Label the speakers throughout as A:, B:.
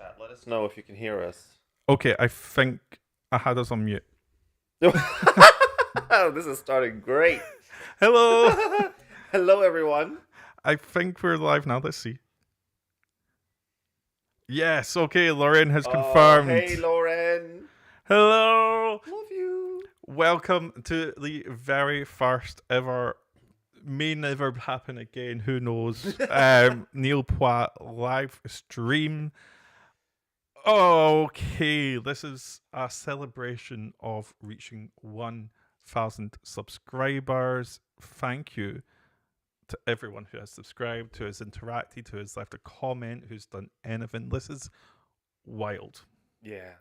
A: chat. Let us know if you can hear us.
B: Okay, I think I had us on mute.
A: Oh, this is starting great.
B: Hello!
A: Hello, everyone.
B: I think we're live now. Let's see. Yes, okay, Lauren has confirmed.
A: Hey, Lauren.
B: Hello!
A: Love you.
B: Welcome to the very first ever, may never happen again, who knows, Niall Poit live stream. Okay, this is a celebration of reaching 1,000 subscribers. Thank you to everyone who has subscribed, who has interacted, who has left a comment, who's done anything. This is wild.
A: Yeah.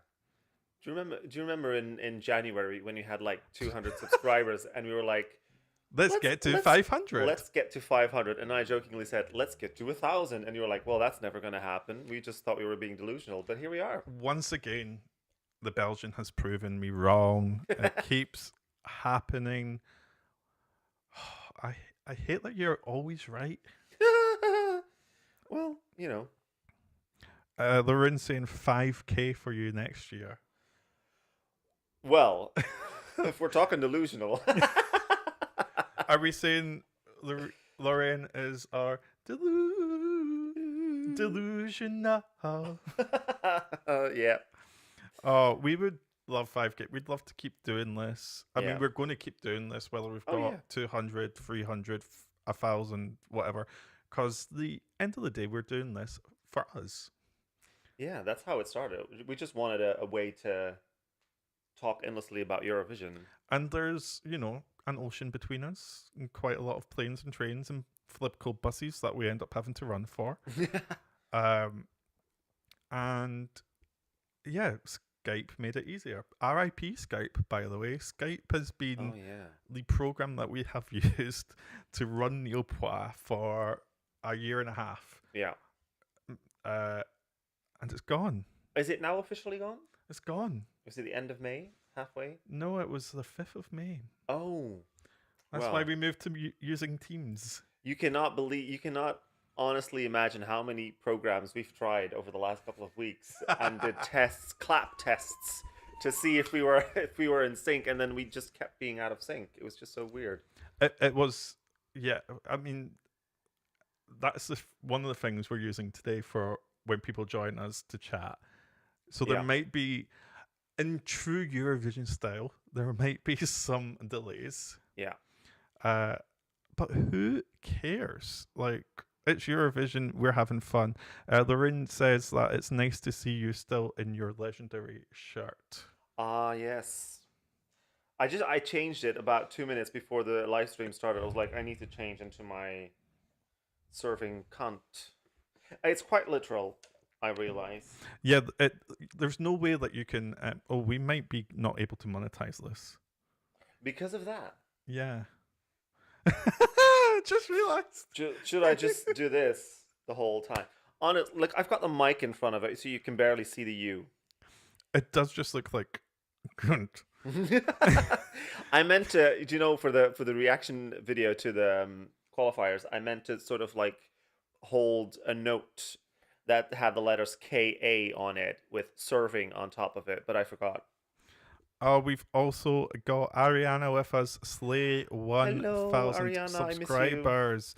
A: Do you remember in January when you had like 200 subscribers and we were like,
B: Let's get to 500.
A: Let's get to 500. And I jokingly said, let's get to 1,000. And you were like, well, that's never going to happen. We just thought we were being delusional. But here we are.
B: Once again, the Belgian has proven me wrong. It keeps happening. I hate that you're always right.
A: Well, you know.
B: Lauren's saying 5K for you next year.
A: Well, if we're talking delusional.
B: Are we saying Lauren is our delusional?
A: Yeah.
B: Oh, we would love 5K. We'd love to keep doing this. I
A: Yeah.
B: mean, we're going to keep doing this, whether we've got 200, 300, 1,000, whatever. Because the end of the day, we're doing this for us.
A: Yeah, that's how it started. We just wanted a way to talk endlessly about Eurovision.
B: And there's, an ocean between us, and quite a lot of planes and trains and Flipco buses that we end up having to run for. And yeah, Skype made it easier. RIP Skype, by the way. Skype has been the program that we have used to run Niall Poit for a year and a half.
A: Yeah.
B: And it's gone.
A: Is it now officially gone?
B: It's gone.
A: Was it the end of May? Halfway?
B: No, it was the 5th of May.
A: Oh.
B: That's why we moved to using Teams.
A: You cannot honestly imagine how many programs we've tried over the last couple of weeks and did clap tests to see if we were in sync, and then we just kept being out of sync. It was just so weird.
B: It was, yeah. I mean, that's one of the things we're using today for when people join us to chat. So there might be, in true Eurovision style, there might be some delays.
A: Yeah.
B: But who cares? Like, it's Eurovision, we're having fun. Lauren says that it's nice to see you still in your legendary shirt.
A: Yes. I changed it about 2 minutes before the live stream started. I was like, I need to change into my surfing cunt. It's quite literal, I realize.
B: Yeah, there's no way that you can... we might be not able to monetize this.
A: Because of that?
B: Yeah. Just realized.
A: Should I just do this the whole time? Look, I've got the mic in front of it, so you can barely see the U.
B: It does just look like grunt.
A: I meant to, for the reaction video to the qualifiers, I meant to sort of like hold a note that had the letters KA on it with serving on top of it, but I forgot.
B: We've also got Ariana with us. Slay 1,000 subscribers.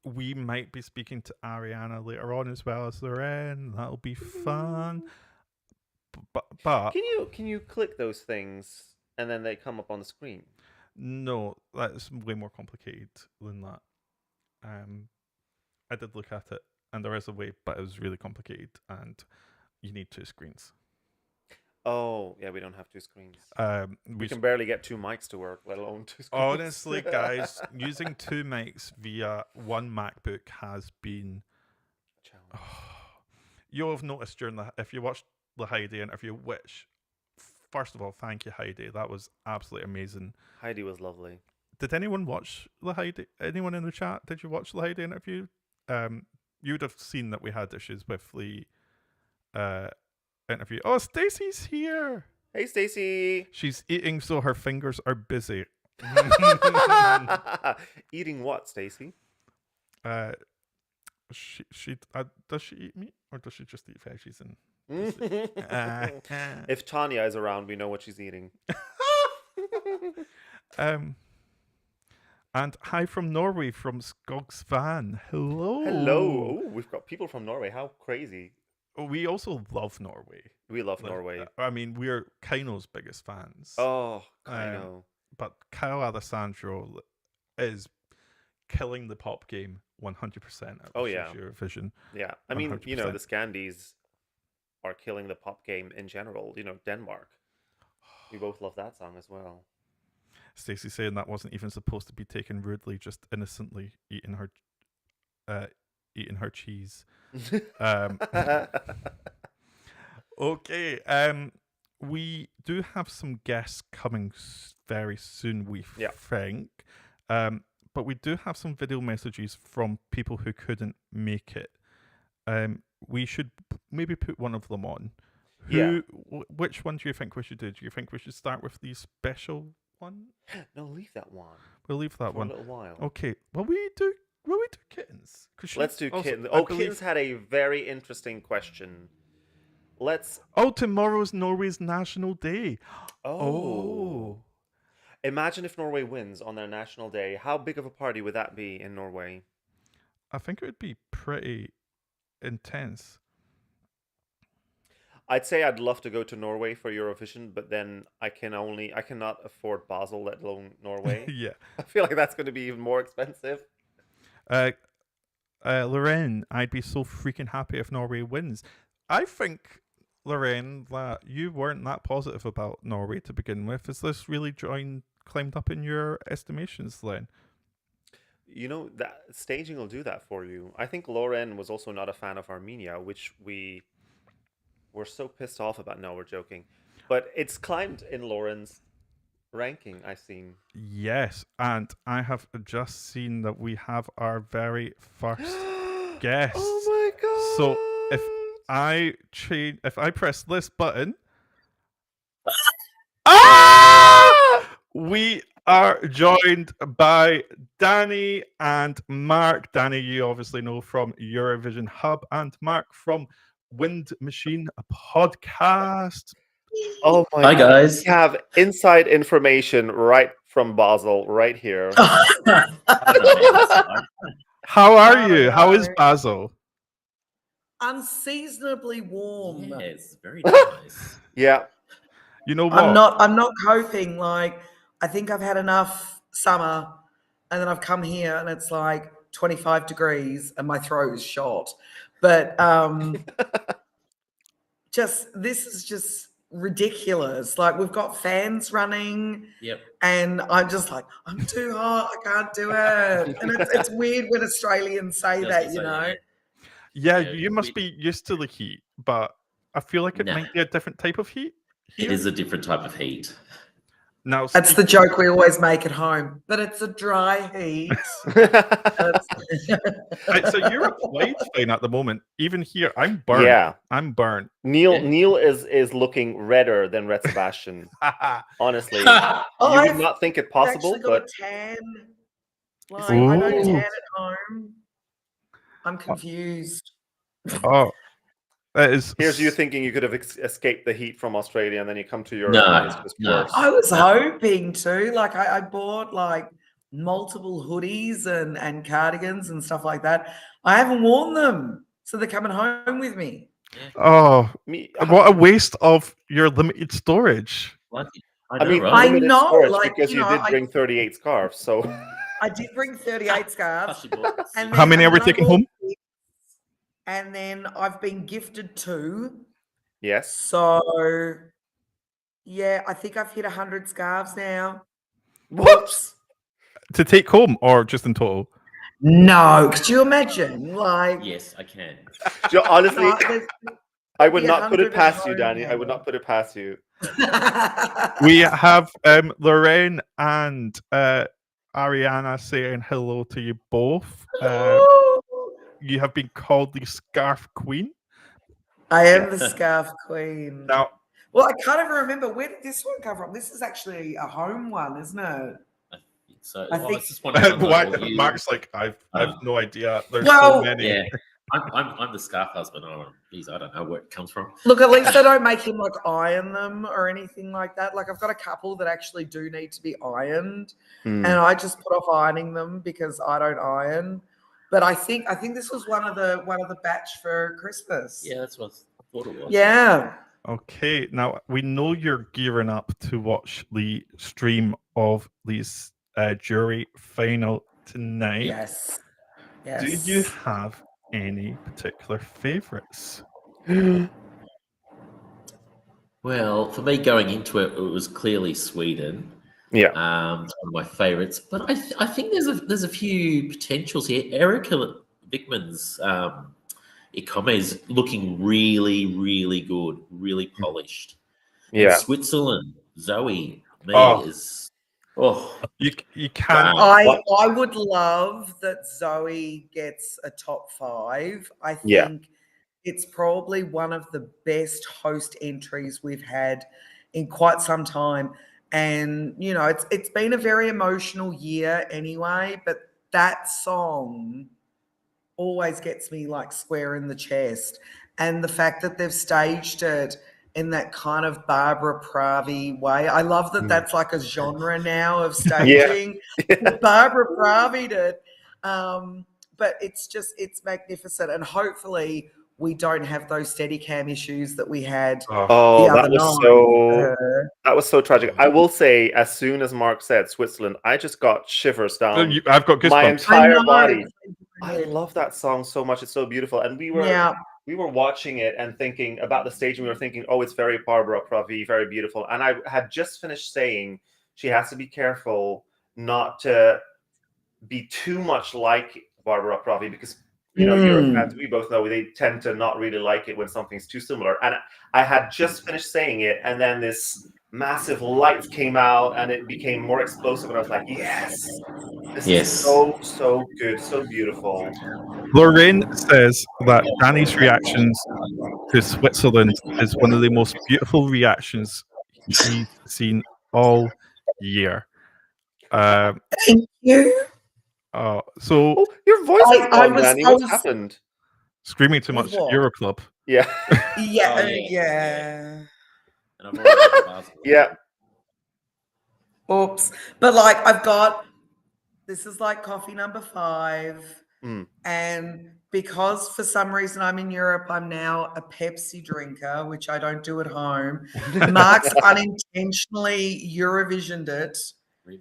B: We might be speaking to Ariana later on as well as Lauren. That'll be fun. But
A: can you click those things and then they come up on the screen?
B: No, that's way more complicated than that. I did look at it, and there is a way, but it was really complicated, and you need 2 screens.
A: Oh, yeah, we don't have 2 screens.
B: We
A: can barely get 2 mics to work, let alone 2 screens.
B: Honestly, guys, using 2 mics via 1 MacBook has been... You'll have noticed if you watched the Heidi interview, which, first of all, thank you, Heidi. That was absolutely amazing.
A: Heidi was lovely.
B: Did anyone watch the Heidi? Anyone in the chat? Did you watch the Heidi interview? You would have seen that we had issues with the interview. Oh, Stacey's here.
A: Hey, Stacey.
B: She's eating, so her fingers are busy.
A: Eating what, Stacey?
B: She does she eat meat, or does she just eat veggies and
A: If Tanya is around, we know what she's eating.
B: And hi from Norway, from Skogs Van. Hello.
A: Hello. Oh, we've got people from Norway. How crazy.
B: We also love Norway.
A: We love Norway.
B: I mean, we're Kaino's biggest fans.
A: Oh, Kaino.
B: But Kyle Alessandro is killing the pop game 100% at Eurovision.
A: Yeah. I mean, 100%. You know, the Scandies are killing the pop game in general. You know, Denmark. We both love that song as well.
B: Stacey saying that wasn't even supposed to be taken rudely, just innocently eating her cheese. Okay. We do have some guests coming very soon, we think. But we do have some video messages from people who couldn't make it. We should maybe put one of them on. Which one do you think we should do? Do you think we should start with the special one?
A: No, leave that one.
B: We'll leave that one
A: for a little while.
B: Okay. Will we do kittens?
A: Let's do kittens. Oh, kittens had a very interesting question.
B: Tomorrow's Norway's National Day.
A: Oh. Imagine if Norway wins on their national day. How big of a party would that be in Norway?
B: I think it would be pretty intense.
A: I'd say I'd love to go to Norway for Eurovision, but then I cannot afford Basel, let alone Norway.
B: Yeah.
A: I feel like that's going to be even more expensive.
B: Lorraine, I'd be so freaking happy if Norway wins. I think, Lorraine, that you weren't that positive about Norway to begin with. Is this really climbed up in your estimations then?
A: You know, that staging will do that for you. I think Lauren was also not a fan of Armenia, which we were so pissed off about. No, we're joking. But it's climbed in Lauren's ranking, I've seen.
B: Yes, and I have just seen that we have our very first guest.
A: Oh my god!
B: So if I press this button, we are joined by Danny and Mark. Danny, you obviously know from Eurovision Hub, and Mark from Wind Machine, a podcast.
A: Oh my god.
C: Guys.
A: We have inside information right from Basel, right here.
B: How are you? How is Basel?
D: Unseasonably warm.
C: Yes, very nice.
A: Yeah.
B: You know what?
D: I'm not coping. Like, I think I've had enough summer, and then I've come here and it's like 25 degrees and my throat is shot. But this is just ridiculous. Like, we've got fans running.
C: Yep.
D: And I'm just like, I'm too hot. I can't do it. And it's weird when Australians say that, you know.
B: Yeah, you must be used to the heat, but I feel like it might be a different type of heat.
C: It is a different type of heat.
B: Now,
D: that's the joke we always make at home, but it's a dry heat.
B: So you're quite fine at the moment. Even here, I'm burnt.
A: Yeah,
B: I'm burnt.
A: Neil is looking redder than Red Sebastian. Honestly, you would not think it possible,
D: got a tan. Like, I don't tan at home. I'm confused.
B: Oh.
A: Here's you thinking you could have escaped the heat from Australia, and then you come to Europe. And it's just worse.
D: I was hoping to. Like, I bought like multiple hoodies and cardigans and stuff like that. I haven't worn them, so they're coming home with me.
B: Oh, what a waste of your limited storage.
C: What?
A: I mean,
D: I know,
A: like, because you did bring 38 scarves, so
D: I did bring 38 scarves.
B: And how many are we taking home?
D: And then I've been gifted 2.
A: Yes.
D: So, yeah, I think I've hit 100 scarves now.
A: Whoops.
B: To take home or just in total?
D: No. Could you imagine? Like,
C: yes, I can.
A: Honestly, I would not put it past you, Danny. I would not put it past you.
B: We have Lorraine and Ariana saying hello to you both. You have been called the Scarf Queen.
D: I am the Scarf Queen.
B: Now,
D: well, I can't even remember, where did this one come from? This is actually a home one, isn't it?
C: So
D: I think
C: it's just one of
B: Mark's like, I've no idea. There's so many.
C: Yeah. I'm the scarf husband. Oh, geez, I don't know where it comes from.
D: Look, at least I don't make him like iron them or anything like that. Like I've got a couple that actually do need to be ironed, and I just put off ironing them because I don't iron. But I think this was one of the batch for Christmas.
C: Yeah, that's what I thought it was.
D: Yeah.
B: Okay, now we know you're gearing up to watch the stream of this jury final tonight.
D: Yes. Yes.
B: Do you have any particular favorites?
C: Well, for me going into it, it was clearly Sweden.
A: Yeah.
C: It's one of my favourites, but I think there's a few potentials here. Erica Vickman's Ikome is looking really, really good, really polished.
A: Yeah.
C: And Switzerland, Zoe, is
B: you can't.
C: wow.
D: I would love that Zoe gets a top 5. I think
A: Yeah.
D: it's probably one of the best host entries we've had in quite some time. And you know, it's been a very emotional year anyway, but that song always gets me like square in the chest. And the fact that they've staged it in that kind of Barbara Pravi way. I love that that's like a genre now of staging. Barbara Pravi'd it. But it's magnificent. And hopefully we don't have those Steadicam issues that we had the other night.
A: That was so tragic. I will say, as soon as Mark said Switzerland, I just got shivers down
B: I've got goosebumps.
A: my entire body. I love that song so much. It's so beautiful. And we were watching it and thinking about the stage, and we were thinking, oh, it's very Barbara Pravi, very beautiful. And I had just finished saying she has to be careful not to be too much like Barbara Pravi, because you know, Eurofans, we both know they tend to not really like it when something's too similar. And I had just finished saying it, and then this massive light came out, and it became more explosive. And I was like, yes, this is so good, so beautiful.
B: Lorraine says that Danny's reactions to Switzerland is one of the most beautiful reactions he's seen all year.
D: Thank you.
B: So
A: your voice is gone, Danny. What's happened?
B: Screaming too much at Euroclub.
A: Yeah.
D: Yeah.
A: Yeah.
D: Oops. But like this is like coffee number 5. And because for some reason I'm in Europe, I'm now a Pepsi drinker, which I don't do at home. Mark's unintentionally Eurovisioned it.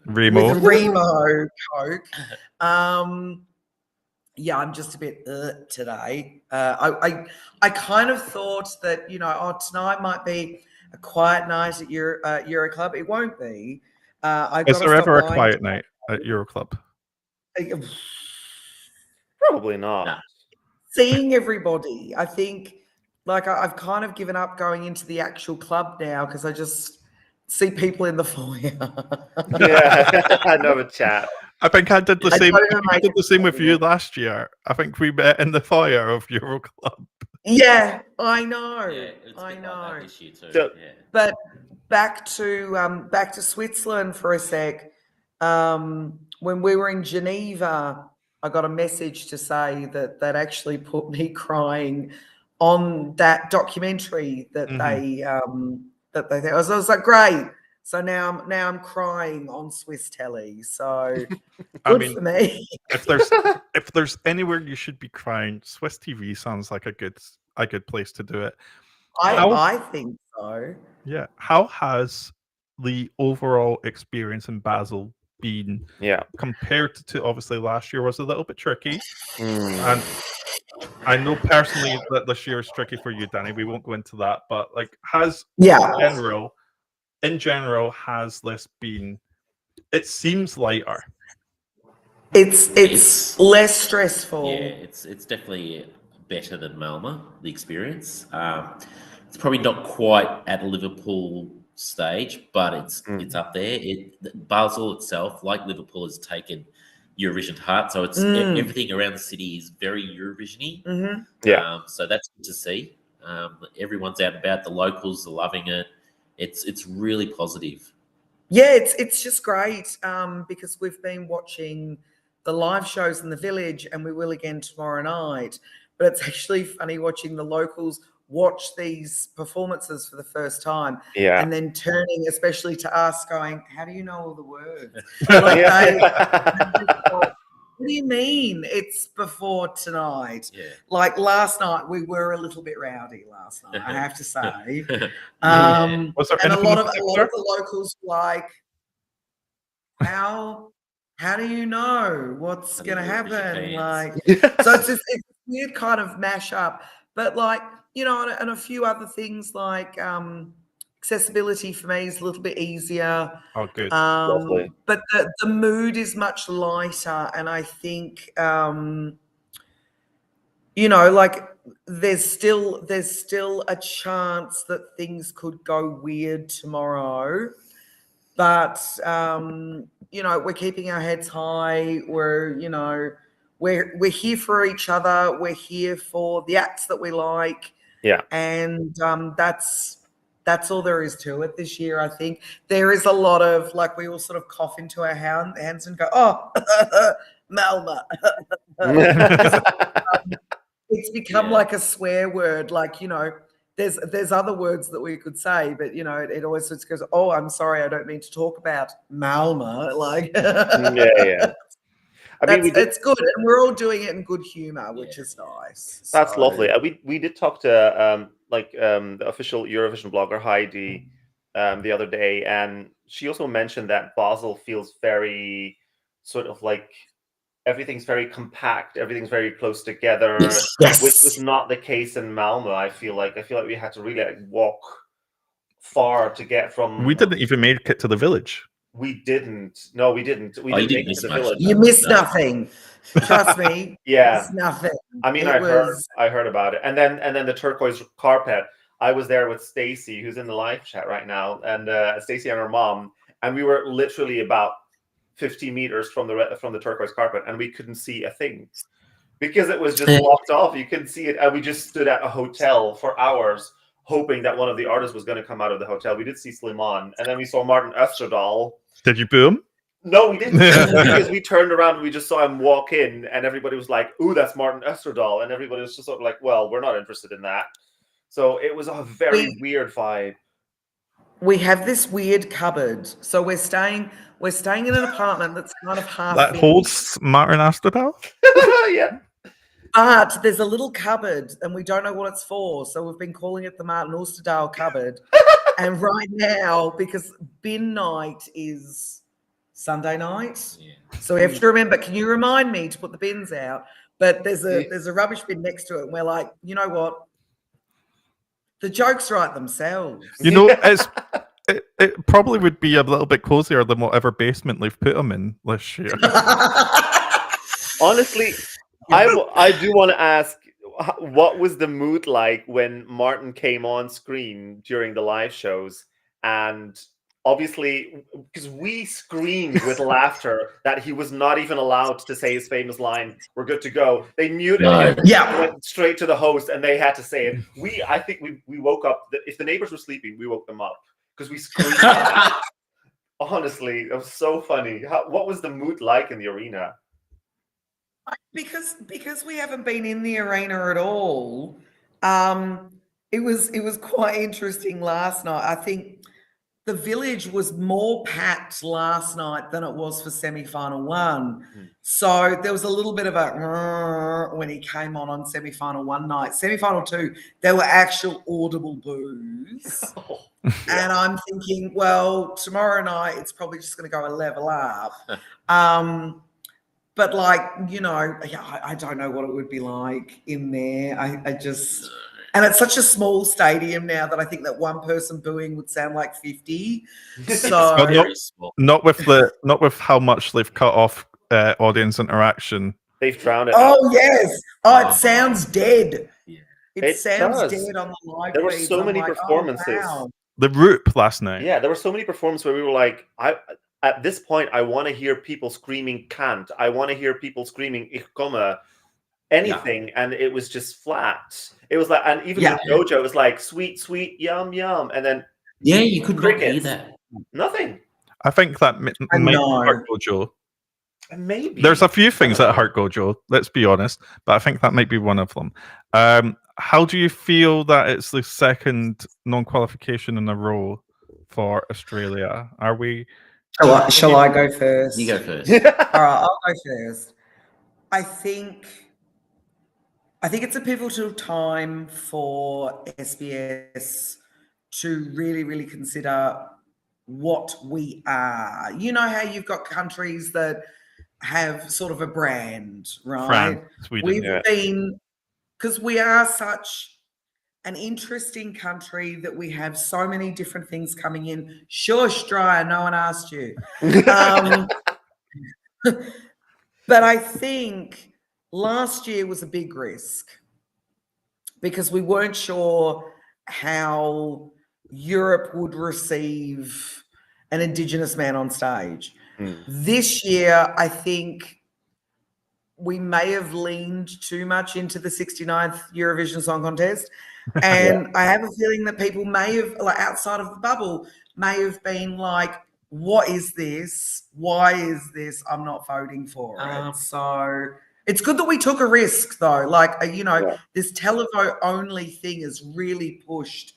B: Remo.
D: With Remo Coke. Yeah, I'm just a bit today. I kind of thought that, you know, tonight might be a quiet night at Euroclub. It won't be.
B: Is there ever a quiet night at Euroclub?
A: Probably not.
D: Seeing everybody. I think, like, I've kind of given up going into the actual club now because I just see people in the foyer.
A: Yeah, I know a chat.
B: I think I did the same. I did the same with you last year. I think we met in the foyer of Euroclub.
D: Yeah, I know.
C: Yeah,
D: I know.
C: This year too.
A: So,
C: yeah.
D: But back to Switzerland for a sec. When we were in Geneva, I got a message to say that actually put me crying on that documentary that they I was like, great. So now I'm crying on Swiss telly. So good for me.
B: If there's anywhere you should be crying, Swiss TV sounds like a good place to do it.
D: I think so.
B: Yeah. How has the overall experience in Basel been?
A: Yeah.
B: Compared to obviously last year was a little bit tricky. And I know personally that this year is tricky for you, Danny. We won't go into that, but like in general, has this been? It seems lighter.
D: It's less stressful.
C: Yeah, it's definitely better than Malmö, the experience. It's probably not quite at Liverpool stage, but it's up there. Basel itself, like Liverpool, has taken Eurovision to heart, so it's everything around the city is very Eurovision-y. So that's good to see. Everyone's out and about. The locals are loving it. It's really positive.
D: Yeah, it's just great because we've been watching the live shows in the village, and we will again tomorrow night. But but it's actually funny watching the locals watch these performances for the first time
A: Yeah.
D: and then turning, especially to us, going, "How do you know all the words?" Like what do you mean it's before tonight?
C: Yeah.
D: Like last night, we were a little bit rowdy last night, I have to say.
B: Was there
D: And a
B: anything
D: lot
B: in
D: of
B: particular?
D: the locals were like, how do you know what's
C: How do you
D: going to
C: know it with your
D: happen?
C: pants?
D: Like, so it's a weird kind of mash up. But like, you know, and a few other things like accessibility for me is a little bit easier.
B: Oh, good.
A: Lovely.
D: But the mood is much lighter, and I think you know, like there's still a chance that things could go weird tomorrow, but you know, we're keeping our heads high. We're, you know, we're here for each other. We're here for the acts that we like.
A: Yeah.
D: And that's all there is to it this year. I think there is a lot of, like, we all sort of cough into our hands and go, "Oh, Malma." It's become like a swear word. Like, you know, there's other words that we could say, but you know, it always just goes, "Oh, I'm sorry, I don't mean to talk about Malma." Like,
A: yeah. I mean,
D: it's good, and we're all doing it in good humor, which is nice.
A: That's
D: So,
A: lovely. We did talk to the official Eurovision blogger Heidi the other day, and she also mentioned that Basel feels very sort of like everything's very compact, everything's very close together, which was not the case in Malmo. I feel like we had to really like walk far to get from.
B: We didn't even make it to the village.
A: We didn't. No, we didn't. We
C: Oh, you
A: didn't
C: didn't
A: make it to
C: miss
A: the
C: much.
A: village.
D: you missed nothing. Trust me.
A: Yeah.
D: It's nothing.
A: I mean,
D: It
A: I heard about it, and then the turquoise carpet. I was there with Stacy, who's in the live chat right now, and Stacy and her mom, and we were literally about 50 meters from the turquoise carpet, and we couldn't see a thing because it was just blocked off. You couldn't see it, and we just stood at a hotel for hours, hoping that one of the artists was going to come out of the hotel. We did see Slimane, and then we saw Martin Österdahl.
B: Did you boo him?
A: No, we didn't, because we turned around and we just saw him walk in, and everybody was like, "Ooh, that's Martin Österdahl," and everybody was just sort of like, "Well, we're not interested in that." So it was a very weird vibe.
D: We have this weird cupboard, so we're staying in an apartment that's kind of half
B: That
D: finished.
B: holds Martin Österdahl?
A: Yeah.
D: But there's a little cupboard, and we don't know what it's for, so we've been calling it the Martin Österdahl cupboard. And right now, because bin night is Sunday night, so we have to remember. Can you remind me to put the bins out? But there's a rubbish bin next to it, and we're like, you know what? The jokes write themselves.
B: You know, it probably would be a little bit cozier than whatever basement they've put him in this year.
A: Honestly, I do want to ask, what was the mood like when Martin came on screen during the live shows? And obviously, because we screamed with laughter that he was not even allowed to say his famous line, "We're good to go." They muted him, went straight to the host, and they had to say it. I think we woke up. If the neighbors were sleeping, we woke them up because we screamed. Honestly, it was so funny. What was the mood like in the arena?
D: Because we haven't been in the arena at all, it was quite interesting last night. I think the village was more packed last night than it was for semi-final one. So there was a little bit of a when he came on semi-final one night. Semi-final two, there were actual audible boos. And I'm thinking, well, tomorrow night it's probably just going to go a level up. But like, you know, I don't know what it would be like in there. I just, and it's such a small stadium now that I think that one person booing would sound like 50. So
B: not with how much they've cut off audience interaction.
A: They've drowned it.
D: Oh yes. Oh, it sounds dead.
A: Yeah.
D: It sounds dead on the live.
A: There were so many performances.
D: Oh, wow.
B: The Roop last night.
A: Yeah, there were so many performances where we were like, at this point, I want to hear people screaming "Can't." I want to hear people screaming "Ich komme," anything, and it was just flat. It was like, and even with Jojo, it was like sweet, sweet, yum, yum, and then
C: you could not hear that.
A: Nothing.
B: I think that might be Jojo.
A: Maybe
B: There's a few things that hurt Gojo, let's be honest, but I think that might be one of them. How do you feel that it's the second non-qualification in a row for Australia? Are we?
D: Shall I go first?
C: You go first.
D: All right, I'll go first. I think it's a pivotal time for SBS to really, really consider what we are. You know how you've got countries that have sort of a brand, right?
B: France, Sweden.
D: We've been, because we are such an interesting country that we have so many different things coming in. Shush, Dryer, no one asked you. But I think last year was a big risk because we weren't sure how Europe would receive an Indigenous man on stage. This year, I think we may have leaned too much into the 69th Eurovision Song Contest. And I have a feeling that people may have, like outside of the bubble, may have been like, what is this? Why is this? I'm not voting for it. So it's good that we took a risk, though. Like, this televote only thing has really pushed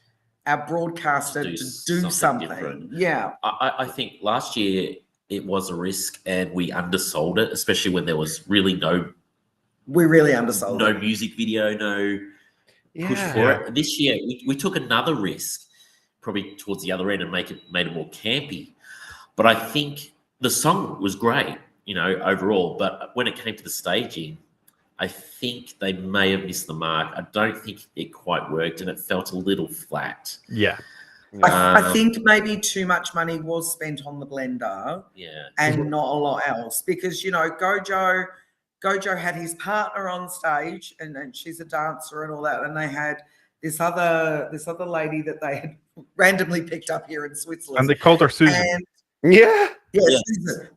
D: our broadcaster to do something
C: different.
D: Yeah.
C: I think last year it was a risk and we undersold it, especially when there was really
D: we really undersold
C: no music video, no push for it. This year we took another risk, probably towards the other end, and made it more campy. But I think the song was great, overall. But when it came to the staging, I think they may have missed the mark. I don't think it quite worked, and it felt a little flat.
B: Yeah.
D: I think maybe too much money was spent on the blender, and not a lot else. Because Gojo had his partner on stage, and she's a dancer and all that, and they had this other lady that they had randomly picked up here in Switzerland,
B: and they called her Susan.
D: Susan.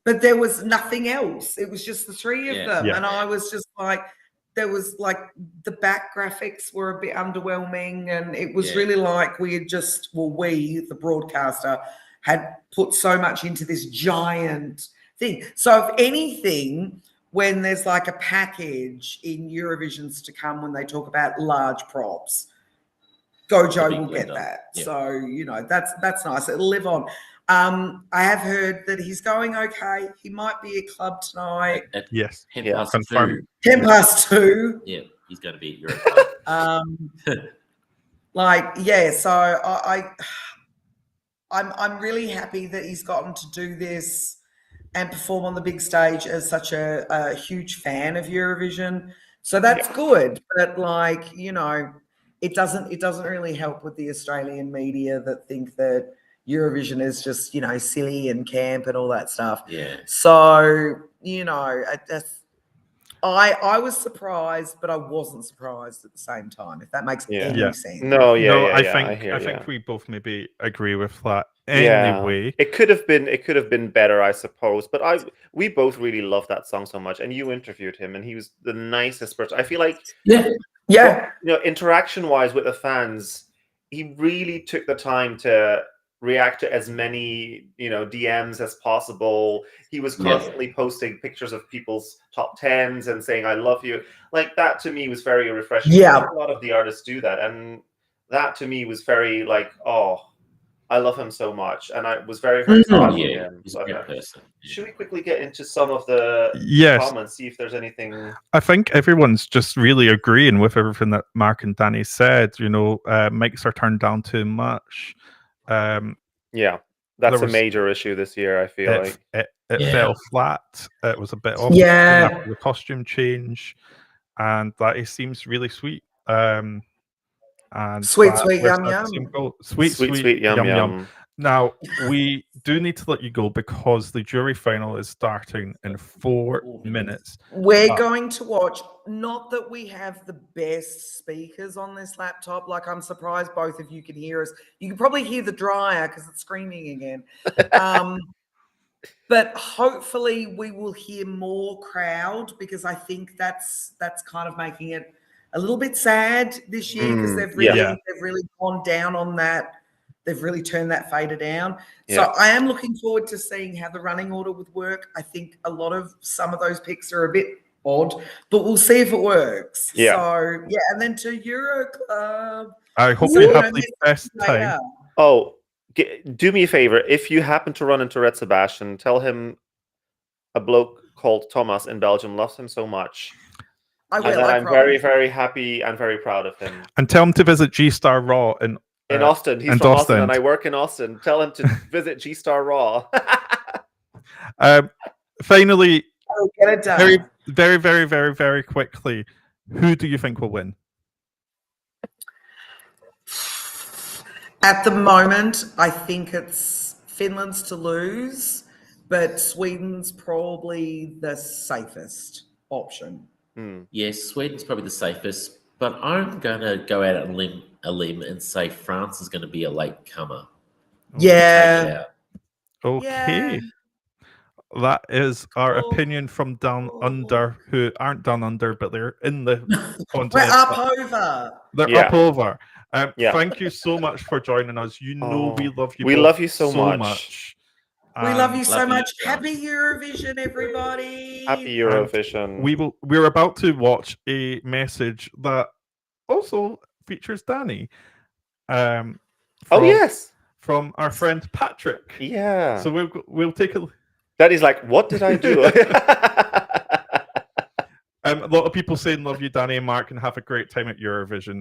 D: But there was nothing else. It was just the three of them, and I was just like, there was like the back graphics were a bit underwhelming, and it was really like we had just, we, the broadcaster, had put so much into this giant thing. So if anything, when there's like a package in Eurovisions to come, when they talk about large props, Gojo will get that. So, that's nice. It'll live on. I have heard that he's going okay. He might be at club tonight.
B: Yes.
C: 10 past
B: 2.
D: 10 past 2.
C: Yeah, he's going to be at Europe.
D: So I'm really happy that he's gotten to do this and perform on the big stage as such a huge fan of Eurovision. So that's good. But it doesn't really help with the Australian media that think that Eurovision is just, silly and camp and all that stuff.
C: Yeah.
D: So, I was surprised, but I wasn't surprised at the same time, if that makes any sense.
B: I think we both maybe agree with that anyway.
A: It could have been better, I suppose. But we both really love that song so much. And you interviewed him, and he was the nicest person. I feel like interaction-wise with the fans, he really took the time to react to as many DMs as possible. He was constantly posting pictures of people's top 10s and saying I love you. Like, that to me was very refreshing. A lot of the artists do that, and that to me was very like, oh, I love him so much, and I was very, very sad for him.
C: He's a great person.
A: Should we quickly get into some of the comments, see if there's anything?
B: I think everyone's just really agreeing with everything that Mark and Danny said. Mics are turned down too much.
A: That's a major issue this year, I feel like.
B: It fell flat. It was a bit off after the costume change, and that he seems really sweet. And
D: sweet yum yum.
B: Sweet yum yum. Now, we do need to let you go because the jury final is starting in 4 minutes.
D: We're going to watch, not that we have the best speakers on this laptop. Like, I'm surprised both of you can hear us. You can probably hear the dryer because it's screaming again. But hopefully we will hear more crowd, because I think that's kind of making it a little bit sad this year, because they've really gone down on that they've really turned that fader down.
A: Yeah.
D: So I am looking forward to seeing how the running order would work. I think some of those picks are a bit odd, but we'll see if it works.
A: Yeah.
D: So yeah, and then to Euro Club.
B: I hope
D: So,
B: you
D: you
B: have
D: know,
B: the
D: next
B: best
D: week
B: time.
D: later.
A: Oh, do me a favor. If you happen to run into Red Sebastian, tell him a bloke called Thomas in Belgium loves him so much.
D: I
A: And
D: will.
A: that
D: I
A: I'm
D: promise.
A: very, very happy and very proud of him.
B: And tell him to visit G Star Raw in
A: Austin. He's
B: and
A: from Austin, and
B: Ostend.
A: I work in Austin. Tell him to visit G Star Raw.
B: Finally,
D: I'll get it done.
B: very, very, very, very quickly, who do you think will win?
D: At the moment, I think it's Finland's to lose, but Sweden's probably the safest option.
C: Yes, Sweden's probably the safest, but I'm going to go out on a limb and say France is going to be a late comer.
D: Yeah.
C: Take it out.
B: Okay.
D: Yeah.
B: That is our opinion from Down Under, who aren't down under, but they're in the
D: We're
B: contest.
D: up over.
B: They're
A: Yeah.
B: up over.
A: Yeah.
B: Thank you so much for joining us. You know we love you.
A: We
B: both
A: love you so much.
D: We love you
C: Love
D: so
C: you
D: much.
C: guys.
D: Happy Eurovision, everybody.
A: Happy Eurovision.
B: We're about to watch a message that also features Danny.
A: Yes.
B: From our friend Patrick.
A: Yeah.
B: So we'll take a.
A: Daddy's like, what did I do?
B: A lot of people saying love you, Danny and Mark, and have a great time at Eurovision.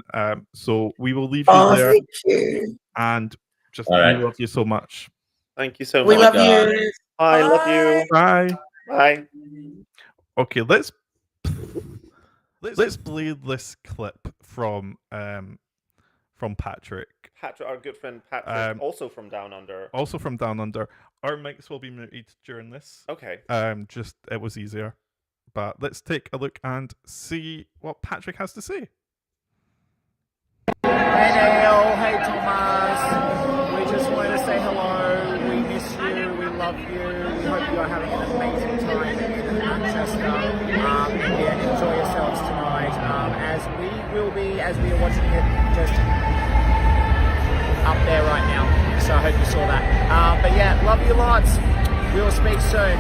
B: So we will leave you there.
D: Thank you.
B: And just
C: All right.
B: we love you so much.
A: Thank you so
D: We
A: much.
D: love you.
A: I love you.
B: Bye.
A: Bye.
B: Okay, let's play this clip from Patrick.
A: Patrick, our good friend Patrick, also from Down Under.
B: Also from Down Under. Our mics will be muted during this.
A: Okay.
B: Just it was easier. But let's take a look and see what Patrick has to say.
E: Hey Niall, hey Tomas. We just wanted to say hello. We miss you. We love you. We hope you are having an amazing time in Manchester. And yeah, enjoy yourselves tonight. As we are watching it just up there right now. So I hope you saw that. But yeah, love you lots. We will speak soon.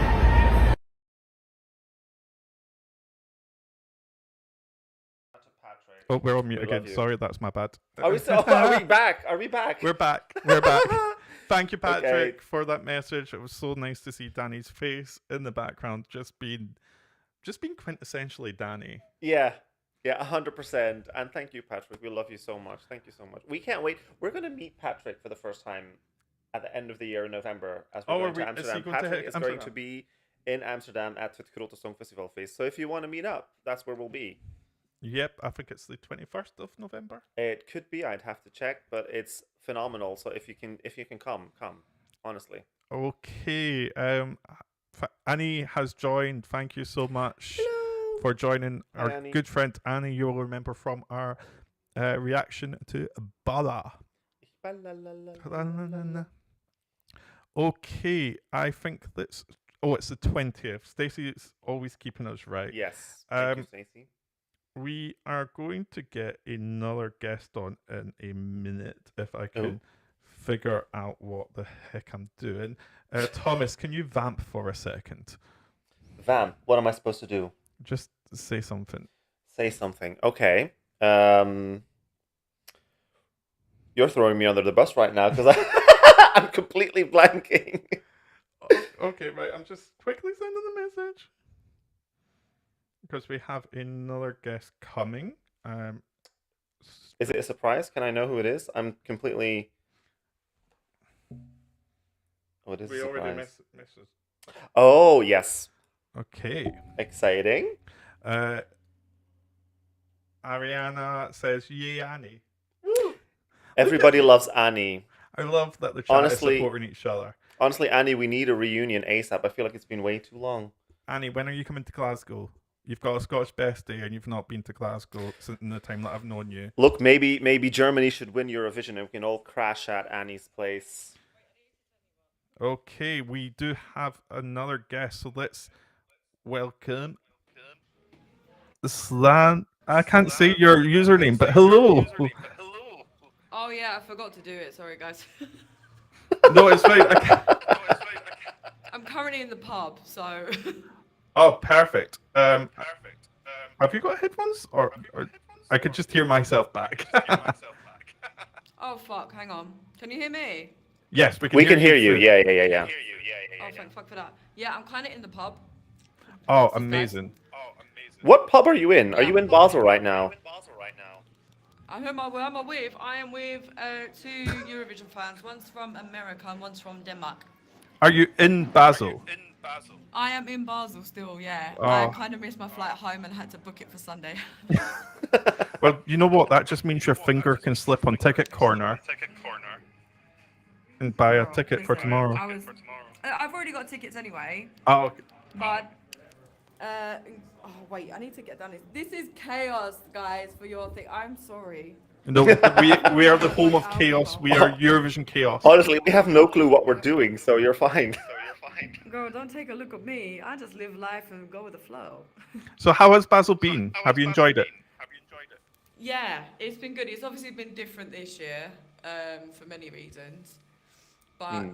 B: Oh, we're on mute
A: We
B: again.
A: love you.
B: Sorry, that's my bad.
A: Are we back? Are we back?
B: We're back. We're back. Thank you, Patrick,
A: Okay.
B: for that message. It was so nice to see Danny's face in the background, just being quintessentially Danny.
A: Yeah. Yeah, 100%. And thank you, Patrick. We love you so much. Thank you so much. We can't wait. We're going to meet Patrick for the first time at the end of the year in November as we're going to Amsterdam. Patrick is going to be in Amsterdam at the Grote Songfestival Feest. So if you want to meet up, that's where we'll be.
B: Yep, I think it's the 21st of November.
A: It could be. I'd have to check, but it's phenomenal. So if you can come, honestly.
B: Okay. Annie has joined. Thank you so much for joining.
A: Hi,
B: Our
A: Annie.
B: good friend Annie, you'll remember from our reaction to Bala. Okay, I think that's. Oh, it's the 20th. Stacey is always keeping us right.
A: Yes. Thank you, Stacey.
B: We are going to get another guest on in a minute if I can figure out what the heck I'm doing. Thomas, can you vamp for a second?
A: Vamp, what am I supposed to do?
B: Just say something.
A: Say something. Okay. You're throwing me under the bus right now because I'm completely blanking.
B: Okay, right. I'm just quickly sending the message. Because we have another guest coming.
A: Is it a surprise? Can I know who it is? I'm completely... Oh, it is a surprise.
B: messaged.
A: Oh, yes.
B: Okay.
A: Exciting.
B: Ariana says, yay, Annie.
A: Everybody loves Annie.
B: I love that the chat
A: Honestly-
B: is supporting each other.
A: Honestly, Annie, we need a reunion ASAP. I feel like it's been way too long.
B: Annie, when are you coming to Glasgow? You've got a Scottish bestie and you've not been to Glasgow since the time that I've known you.
A: Look, maybe Germany should win Eurovision and we can all crash at Annie's place.
B: Okay, we do have another guest, so let's welcome Slan. I can't say your username, but hello.
F: Oh, Oh yeah, I forgot to do it. Sorry, guys.
B: No, it's fine.
F: I'm currently in the pub, so.
B: Oh, perfect. Have you got headphones, or I could just hear myself back?
F: Oh fuck! Hang on. Can you hear me?
B: Yes,
A: We can hear you.
B: too.
A: Yeah.
F: Oh thank fuck for that. Yeah, I'm kind of in the pub.
B: Oh,
F: What's this, guys?
B: amazing.
A: What pub are you in? Are you in Basel right now?
F: Who am I with? I am with 2 Eurovision fans. One's from America and one's from Denmark.
B: Are you in Basel?
F: I am in Basel still, yeah.
B: Oh.
F: I kind of missed my flight home and had to book it for Sunday.
B: Well, you know what? That just means your finger can slip on Ticket Corner and buy a ticket for
F: Listen,
B: tomorrow.
F: I've already got tickets anyway,
B: Oh, okay.
F: but oh wait, I need to get done this. This is chaos, guys, for your thing. I'm sorry.
B: No, we are the home of chaos. We are Eurovision chaos.
A: Honestly, we have no clue what we're doing, so you're fine.
F: Girl, don't take a look at me. I just live life and go with the flow.
B: So how has Basel been? Have you enjoyed it?
F: Yeah, it's been good. It's obviously been different this year for many reasons, but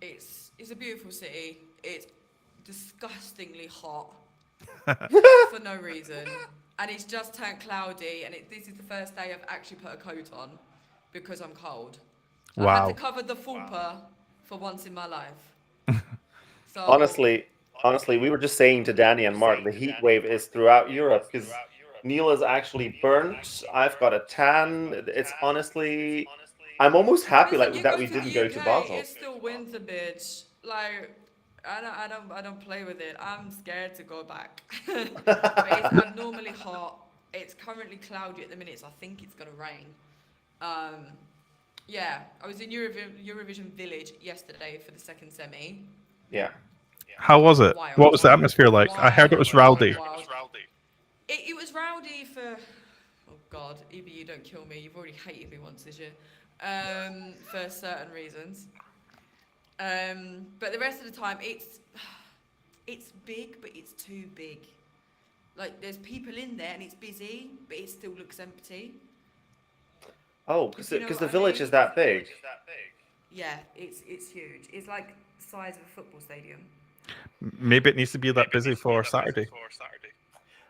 F: it's a beautiful city. It's disgustingly hot for no reason, and it's just turned cloudy. And this is the first day I've actually put a coat on because I'm cold. So I had to cover the fupa for once in my life. So
A: Honestly, we were just saying to Danny and Mark, the heat wave is throughout Europe because Neil is actually burnt. I've got a tan. It's honestly, I'm almost happy
F: listen,
A: that we
F: the
A: didn't go to
F: UK,
A: Basel.
F: It's still winter, bitch. Like, I don't play with it. I'm scared to go back. But it's abnormally hot. It's currently cloudy at the minute, so I think it's gonna rain. Yeah, I was in Eurovision Village yesterday for the second semi.
A: Yeah.
B: How was it?
F: Wild.
B: What was the atmosphere like? I heard it was rowdy.
F: Wild. It was rowdy for, oh God, either you don't kill me. You've already hated me once this year, for certain reasons. But the rest of the time, it's big, but it's too big. Like there's people in there and it's busy, but it still looks empty.
A: Oh, because the village is that big.
F: Yeah, it's huge. It's like the size of a football stadium.
B: Maybe it needs to be that busy for Saturday.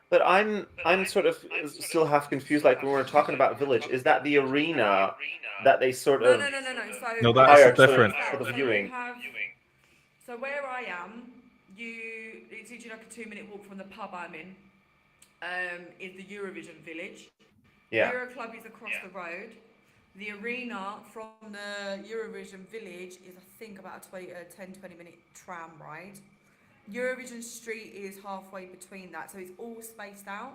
A: But I'm sort of still half confused. Like when we're talking about village, is that the arena that they sort of
F: No.
B: No, that
A: hired
B: is different.
A: for the viewing?
F: So where I am, it's literally like a 2-minute walk from the pub I'm in. Is the Eurovision Village.
A: Yeah.
F: Euro Club is across the road. The arena from the Eurovision Village is, I think, about a 10-20 minute tram ride. Eurovision Street is halfway between that, so it's all spaced out.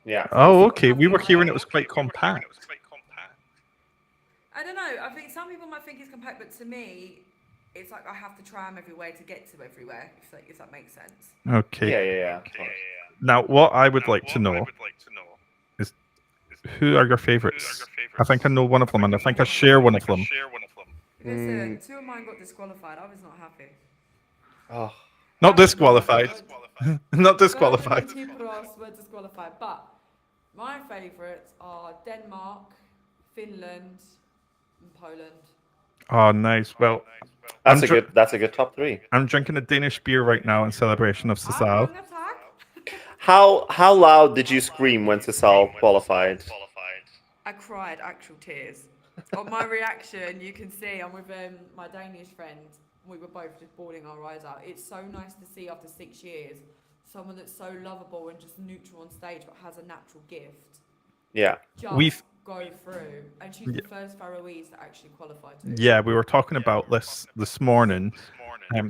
A: Yeah.
B: Oh, okay. We were hearing it was quite compact.
F: I don't know. I think some people might think it's compact, but to me, it's like I have to tram everywhere to get to everywhere, if that makes sense.
B: Okay.
A: Yeah.
B: Now, what I would like to know is who are your favorites? I think I know one of them, and I think I share one of them.
F: Listen, 2 of mine got disqualified. I was not happy.
A: Oh.
B: Not disqualified. Not disqualified.
F: Kypros were disqualified, but my favourites are Denmark, Finland, and Poland.
B: Oh, nice. Well,
A: That's a good top 3.
B: I'm drinking a Danish beer right now in celebration of Cesal.
A: How loud did you scream when Cesal qualified?
F: I cried actual tears. On my reaction, you can see I'm with my Danish friend. We were both just bawling our eyes out. It's so nice to see after 6 years someone that's so lovable and just neutral on stage but has a natural gift.
A: Yeah.
F: Just go through. And she's the first Faroese that actually qualified to.
B: Yeah, we were talking about this morning.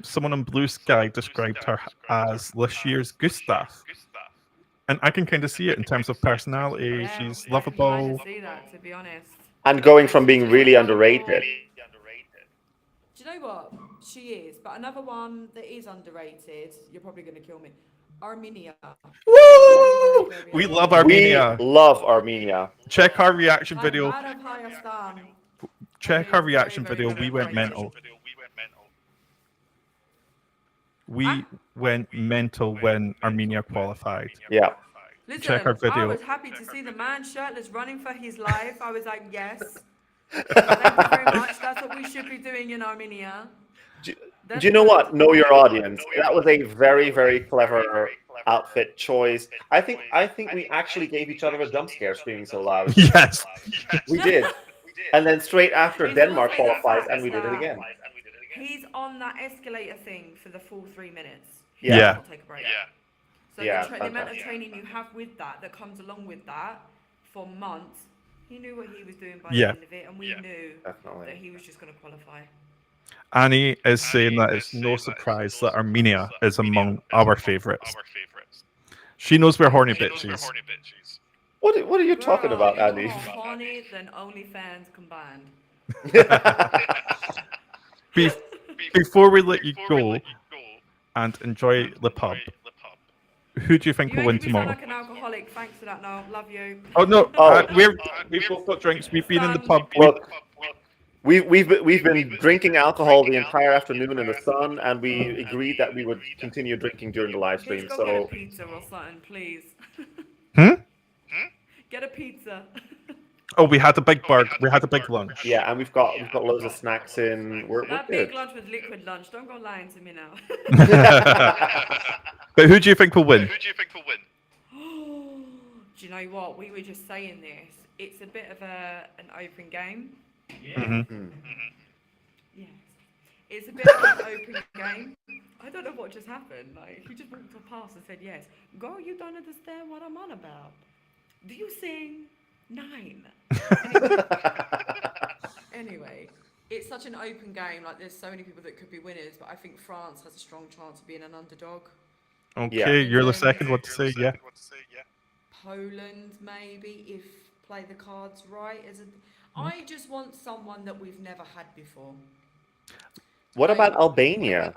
B: Someone on Blue Sky described her as this year's Gustav. And I can kind of see it in terms of personality.
F: Yeah,
B: She's
F: I
B: lovable.
F: can see that, to be honest.
A: And going from being really underrated.
F: Do you know what? She is. But another one that is underrated, you're probably going to kill me, Armenia.
B: Woo! We love Armenia.
A: We love Armenia.
B: Check our reaction
F: I'm
B: video.
F: mad of Hayastan.
B: Check our reaction
F: Very,
B: video.
F: very
B: We went mental. We went mental when Armenia qualified.
A: Yeah.
F: Listen,
B: check our
F: I
B: video.
F: was happy to see the man shirtless running for his life. I was like, yes. Thank you very much. That's what we should be doing in Armenia.
A: Do
F: That's
A: you know
F: good.
A: what? Know your audience. That was a very, very clever outfit choice. I think we actually gave each other a jump scare screaming so loud.
B: Yes.
A: We did. And then straight after
F: It's
A: Denmark
F: also the
A: qualifies,
F: fact
A: and we did it
F: that
A: again.
F: He's on that escalator thing for the full 3 minutes. He
A: Yeah.
F: does not take a break. So
A: Yeah,
F: the amount of
A: fantastic.
F: training you have with that comes along with that for months, he knew what he was doing by
B: Yeah.
F: the end of it, and we knew
A: Definitely.
F: that he was just going to qualify.
B: Annie is saying that it's no surprise that Armenia is among our favourites. She knows we're horny bitches.
A: What are you talking
F: Girl,
A: about,
F: you're
A: Andy?
F: more horny than OnlyFans combined.
B: Before we let you go and enjoy the pub, who do you think
F: You
B: will win
F: make me sound
B: tomorrow?
F: like an alcoholic. Thanks for that, Noel. Love you.
B: Oh no,
A: Oh.
B: we've both got drinks. We've been in the
F: Son.
B: pub.
A: Look, we've been drinking alcohol the entire afternoon in the sun, and we agreed that we would continue drinking during the live stream.
F: Just go get a
A: So
F: pizza or something, please. Get a pizza.
B: Oh, we had a big burger. We had a big lunch.
A: yeah, and we've got loads of snacks in. We're
F: That
A: good.
F: big lunch was liquid lunch. Don't go lying to me now.
B: But who do you think will win?
F: Do you know what? We were just saying this. It's a bit of an open game. Yes. It's a bit of an open game. I don't know what just happened. Like, he just walked past and said yes. Girl, you don't understand what I'm on about. Do you sing 9? Anyway, it's such an open game. Like, there's so many people that could be winners, but I think France has a strong chance of being an underdog.
B: Okay,
A: Yeah.
B: you're the second one to say yeah.
F: Poland, maybe, if play the cards right. I just want someone that we've never had before.
A: What about Albania?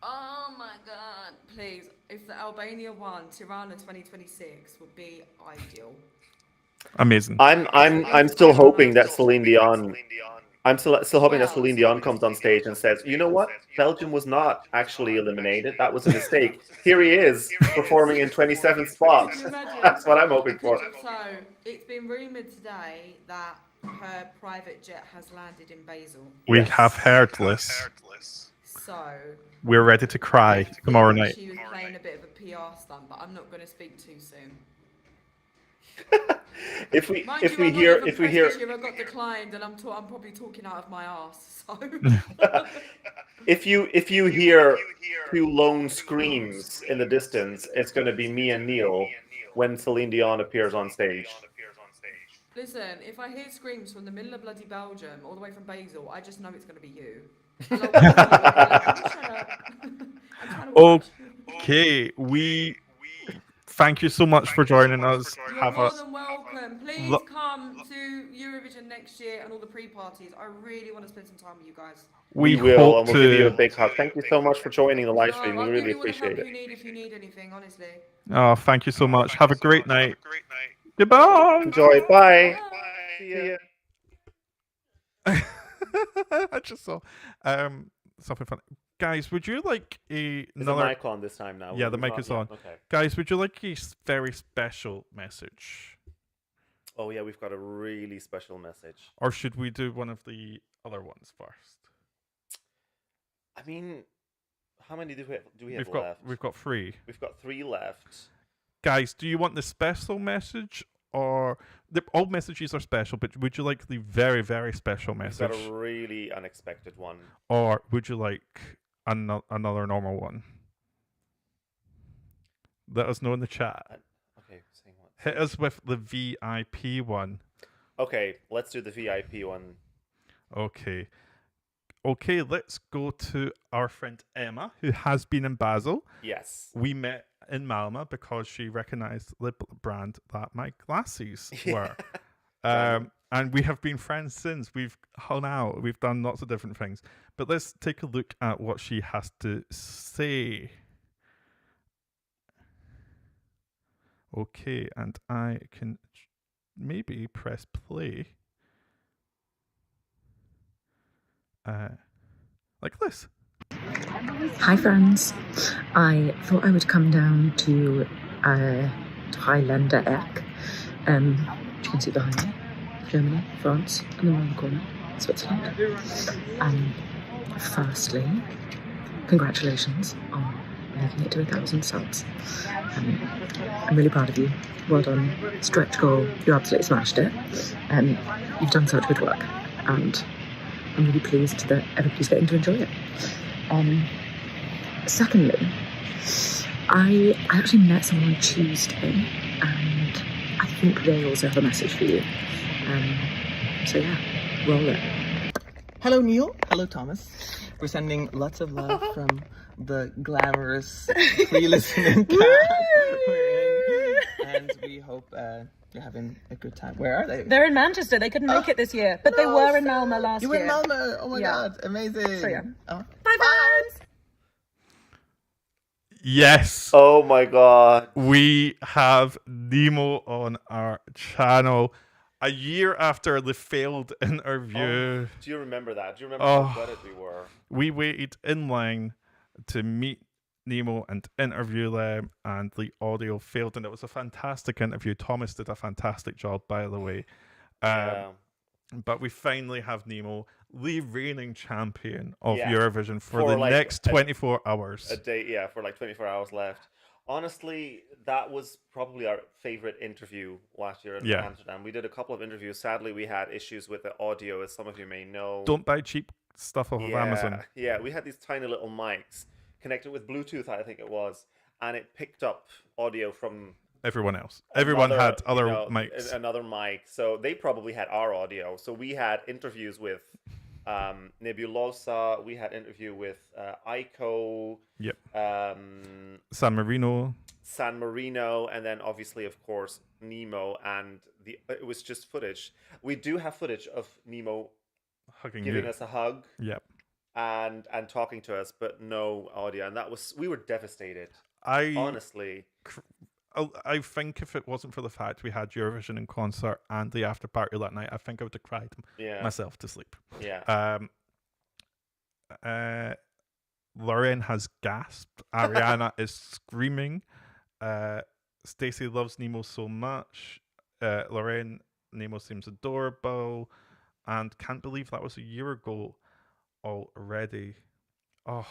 F: Oh my God! Please, if the Albania won, Tirana 2026 would be ideal.
B: Amazing.
A: I'm still hoping that Celine Dion. I'm still hoping that Celine Dion comes on stage and says, "You know what? Belgium was not actually eliminated. That was a mistake. Here he is performing in 27 spots."
F: Can you imagine?
A: That's what I'm hoping for.
F: So it's been rumoured today that her private jet has landed in Basel.
B: We
A: Yes.
B: have heard this.
F: So
B: We're ready to cry tomorrow night.
F: she was playing a bit of a PR stunt, but I'm not going to speak too soon.
A: If we
F: Mind you, I'm not
A: hear
F: even pressed this year, I got declined, and I'm probably talking out of my ass. So
A: if you hear 2 lone screams in the distance, it's going to be me and Neil when Celine Dion appears on stage.
F: listen, if I hear screams from the middle of bloody Belgium, all the way from Basel, I just know it's going to be you. And I'll walk over and be like, "Shut up." I'm trying to watch.
B: Okay, we thank you so much for joining us.
F: You're
B: Have
F: more
B: a
F: than welcome. Please
B: lo-
F: come to Eurovision next year and all the pre-parties. I really want to spend some time with you guys.
B: we
A: will,
B: hope
A: and we'll give you a
B: to.
A: big hug. Thank you so much for joining the live stream.
F: I'll
A: We
F: give
A: really
F: you all the help
A: appreciate
F: you
A: it.
F: need if you need anything, honestly.
B: Oh, thank you so much. Have a great night. Goodbye.
A: Enjoy. Bye. See ya.
B: I just saw something funny. Guys, would you like
A: Is the
B: another?
A: mic on this time now?
B: Yeah, the
A: It's
B: mic
A: not
B: is
A: yet?
B: on.
A: Okay.
B: Guys, would you like a very special message,
A: Oh yeah, we've got a really special message.
B: or should we do one of the other ones first?
A: I mean, how many do we have left?
B: We've got 3.
A: We've got 3 left.
B: Guys, do you want the special message, or all messages are special, but would you like the very, very special
A: We've
B: message,
A: got a really unexpected one.
B: or would you like another normal one? Let us know in the chat.
A: Okay, saying what?
B: Hit us with the VIP one.
A: Okay, let's do the VIP one.
B: Okay. Okay, let's go to our friend Emma, who has been in Basel.
A: Yes.
B: We met in Malmö because she recognized the brand that my glasses were. And we have been friends since. We've hung out. We've done lots of different things. But let's take a look at what she has to say. Okay, and I can maybe press play. Like this.
G: Hi friends. I thought I would come down to Dreiländereck. You can see behind me, Germany, France, and then around the corner, Switzerland. Firstly, congratulations on making it to 1,000 subs. I'm really proud of you. Well done. Stretch goal. You absolutely smashed it. You've done such good work, and I'm really pleased that everybody's getting to enjoy it. Secondly, I actually met someone on Tuesday, and I think they also have a message for you. So yeah, roll it.
H: Hello, Neil. Hello, Thomas. We're sending lots of love from the glamorous free-listening cast we're in, and we hope you're having a good time. Where are they?
I: They're in Manchester. They couldn't make it this year, but they were in Malmo last year.
H: You were in Malmo? Oh my god, amazing.
I: So yeah.
H: Oh.
I: Bye, friends.
B: Yes.
A: Oh my god.
B: We have Nemo on our channel. A year after the failed interview.
A: Oh, do you remember that? Do you remember how gutted we were?
B: We waited in line to meet Nemo and interview them, and the audio failed, and it was a fantastic interview. Thomas did a fantastic job, by the way. But we finally have Nemo, the reigning champion of Eurovision, for the next 24 hours.
A: A day, for like 24 hours left. Honestly, that was probably our favorite interview last year in Amsterdam. We did a couple of interviews. Sadly, we had issues with the audio, as some of you may know.
B: Don't buy cheap stuff off of Amazon.
A: Yeah, we had these tiny little mics connected with Bluetooth, I think it was, and it picked up audio from
B: everyone else. Everyone had other mics.
A: Another mic. So they probably had our audio. So we had interviews with Nebulosa. We had interview with Aiko.
B: Yep. San Marino,
A: and then obviously, of course, Nemo. And it was just footage. We do have footage of Nemo giving us a hug.
B: Yep.
A: And talking to us, but no audio. And we were devastated. Honestly.
B: I think if it wasn't for the fact we had Eurovision in concert and the after party that night, I think I would have cried myself to sleep.
A: Yeah.
B: Lauren has gasped. Ariana is screaming. Stacey loves Nemo so much. Lauren, Nemo seems adorable. And can't believe that was a year ago already. Oh,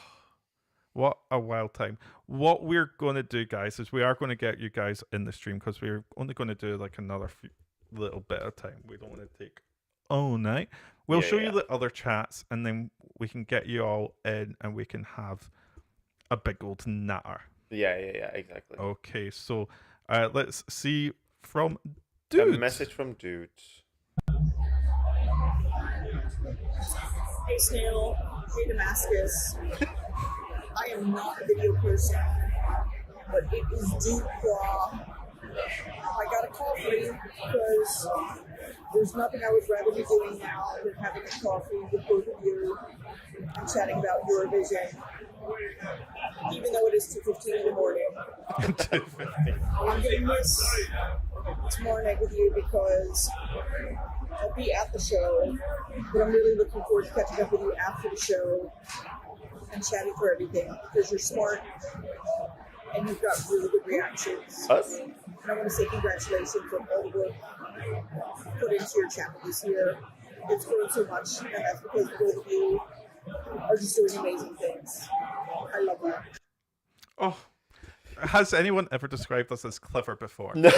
B: what a wild time. What we're going to do, guys, is we are going to get you guys in the stream, because we're only going to do like another little bit of time. We don't want to take all night. We'll show you the other chats, and then we can get you all in, and we can have a big old natter.
A: Yeah, exactly.
B: Okay, so let's see from Dude.
A: A message from Dude.
J: Hey Snail, hey Damascus. I am not a video person, but it is Dude Claw. I got a coffee because there's nothing I would rather be doing now than having a coffee with both of you and chatting about Eurovision, even though it is 2:15 in the morning.
B: 2:15.
J: I'm going to miss tomorrow night with you because I'll be at the show, but I'm really looking forward to catching up with you after the show and chatting for everything, because you're smart and you've got really good reactions.
A: Us?
J: And I want to say congratulations on all the work put into your channel this year. It's grown so much, and that's because both of you are just doing amazing things. I love that.
B: Oh, has anyone ever described us as clever before?
A: No.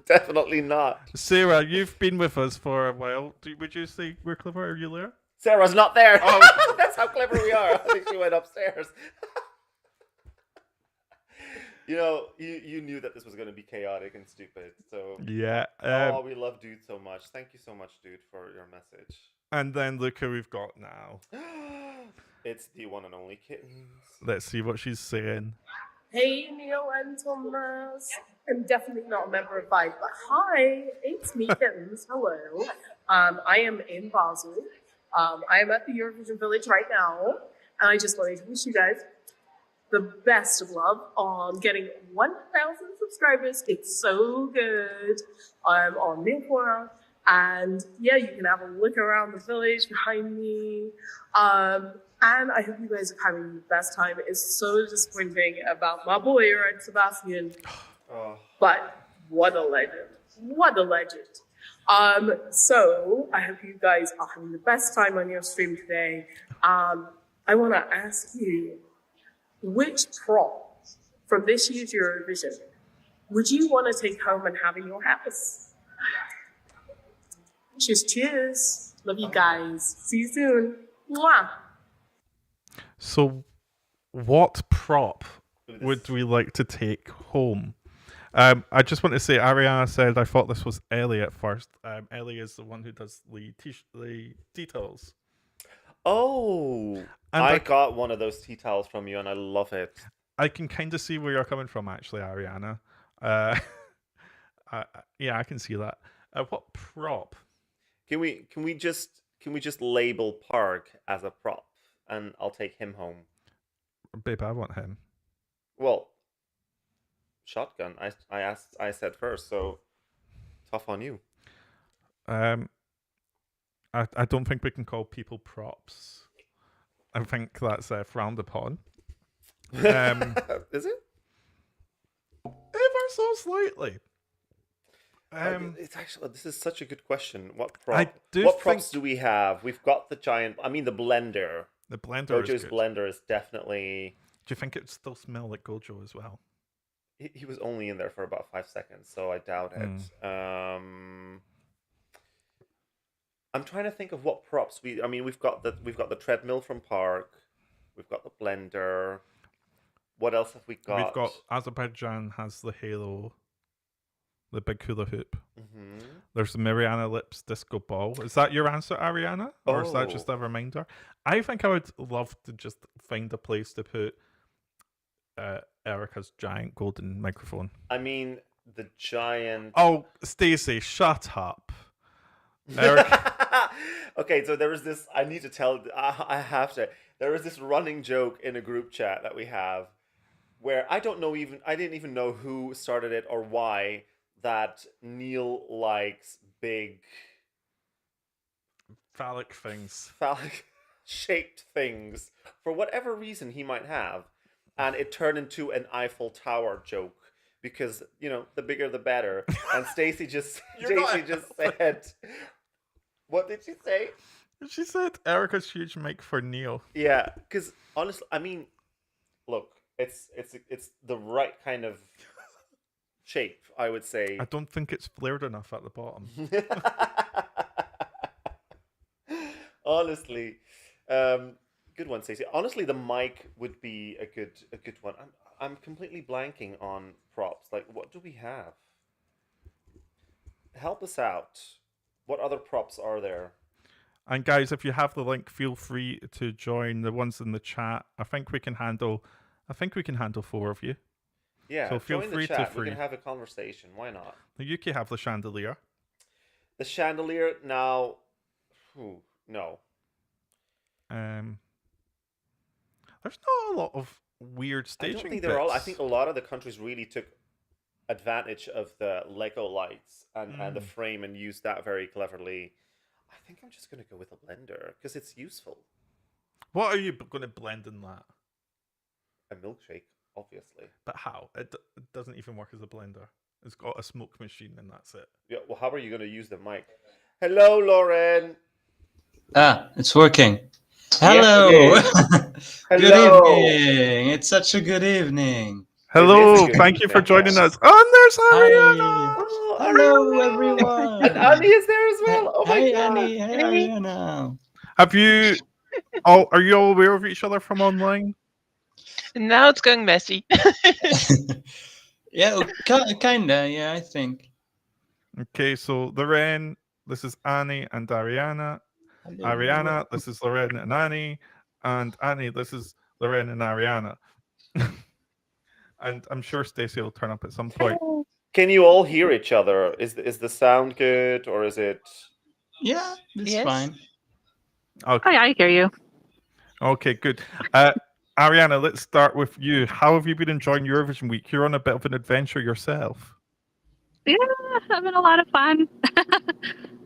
A: Definitely not.
B: Sarah, you've been with us for a while. Would you say we're clever? Are you there?
A: Sarah's not there.
B: Oh.
A: That's how clever we are. I think she went upstairs. You knew that this was going to be chaotic and stupid. So
B: yeah.
A: We love Dude so much. Thank you so much, Dude, for your message.
B: And then look who we've got now.
A: It's the one and only Kittens.
B: Let's see what she's saying.
K: Hey, Niall and Tomas. I'm definitely not a member of Vibe, but hi, it's me, Kittens. Hello. I am in Basel. I am at the Eurovision Village right now, and I just wanted to wish you guys the best of love on getting 1,000 subscribers. It's so good. I'm on Niall, And yeah, you can have a look around the village behind me. And I hope you guys are having the best time. It's so disappointing about my boy, Red Sebastian. But what a legend. What a legend. So I hope you guys are having the best time on your stream today. I want to ask you, which prop from this year's Eurovision would you want to take home and have in your house? Cheers. Love you guys. See you soon. Mwah.
B: So, what prop would we like to take home? I just want to say, Ariana said, I thought this was Ellie at first. Ellie is the one who does the tea towels.
A: Oh,
B: And
A: I got one of those tea towels from you, and I love it.
B: I can kind of see where you're coming from, actually, Ariana. Yeah, I can see that. What prop?
A: Can we just label Park as a prop, and I'll take him home?
B: Babe, I want him.
A: Well, shotgun. I said first, so tough on you.
B: I don't think we can call people props. I think that's frowned upon.
A: Is it?
B: Ever so slightly.
A: It's actually, this is such a good question. What props do we have? We've got the giant. I mean, the blender.
B: The blender.
A: Gojo's blender is definitely.
B: Do you think it still smells like Gojo as well?
A: He was only in there for about 5 seconds, so I doubt it. I'm trying to think of what props we. I mean, we've got the treadmill from Park. We've got the blender. What else have we got?
B: We've got Azerbaijan has the halo, the big hula hoop.
A: Mm-hmm.
B: There's the Mariana Lips disco ball. Is that your answer, Ariana, or is that just a reminder? I think I would love to just find a place to put Erica's giant golden microphone.
A: I mean, the giant.
B: Oh, Stacey, shut up. Erica.
A: Okay, so there was this. I need to tell. I have to. There was this running joke in a group chat that we have, where I didn't even know who started it or why. That Neil likes big
B: phallic things,
A: phallic shaped things for whatever reason he might have, and it turned into an Eiffel Tower joke because the bigger the better. And Stacey just said, what did she say?
B: She said Erica's huge mic for Neil.
A: Yeah, because honestly, I mean, look, it's the right kind of shape, I would say.
B: I don't think it's flared enough at the bottom.
A: Honestly, good one, Stacey. Honestly, the mic would be a good one. I'm completely blanking on props. Like, what do we have? Help us out. What other props are there?
B: And guys, if you have the link, feel free to join the ones in the chat. I think we can handle 4 of you.
A: Yeah,
B: so feel
A: join
B: free
A: the chat.
B: to
A: We can have a conversation. Why not?
B: You can have the chandelier.
A: The chandelier now. No.
B: There's not a lot of weird staging.
A: I don't think they're all. I think a lot of the countries really took advantage of the Lego lights and the frame and used that very cleverly. I think I'm just going to go with a blender because it's useful.
B: What are you going to blend in that?
A: A milkshake, obviously.
B: But how? It doesn't even work as a blender. It's got a smoke machine and that's it.
A: Yeah. Well, how are you going to use the mic? Hello, Lauren.
L: It's working. Hello.
A: Yes,
L: Good evening. It's such a good evening.
B: Hello. Thank you for joining us. Oh, there's Ariana.
L: Oh, hello, everyone.
A: And Annie is there as well. Oh my
L: Hi,
A: God.
L: Annie. Hey, Ariana.
B: Have you? Are you all aware of each other from online?
M: Now it's going messy.
L: Yeah, kinda. Yeah, I think.
B: Okay, so Lorraine, this is Annie and Ariana.
L: Hello.
B: Ariana, this is Lorraine and Annie. And Annie, this is Lorraine and Ariana. And I'm sure Stacey will turn up at some point.
A: Can you all hear each other? Is the sound good or is it?
L: Yeah, it's fine.
B: Okay.
I: Hi, I hear you.
B: Okay, good. Ariana, let's start with you. How have you been enjoying Eurovision week? You're on a bit of an adventure yourself.
I: Yeah, having a lot of fun.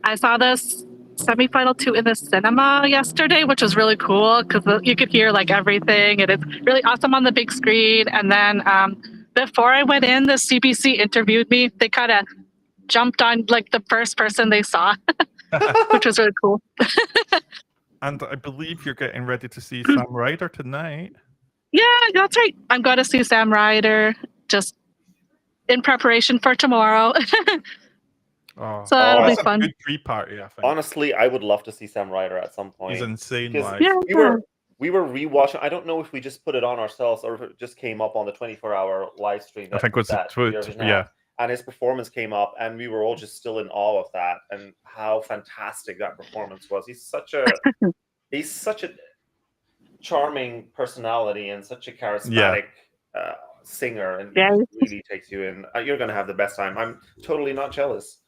N: I saw this semifinal 2 in the cinema yesterday, which was really cool because you could hear like everything, and it's really awesome on the big screen. And then before I went in, the CBC interviewed me. They kind of jumped on like the first person they saw, which was really cool.
B: And I believe you're getting ready to see Sam Ryder tonight.
N: Yeah, that's right. I'm going to see Sam Ryder just in preparation for tomorrow. So that'll be fun.
B: A good pre-party, I think.
A: Honestly, I would love to see Sam Ryder at some point.
B: He's insane.
A: We were rewatching. I don't know if we just put it on ourselves or if it just came up on the 24-hour live stream.
B: I think it was
A: yeah. And his performance came up, and we were all just still in awe of that and how fantastic that performance was. He's such a charming personality and such a charismatic singer, and he really takes you in. You're going to have the best time. I'm totally not jealous.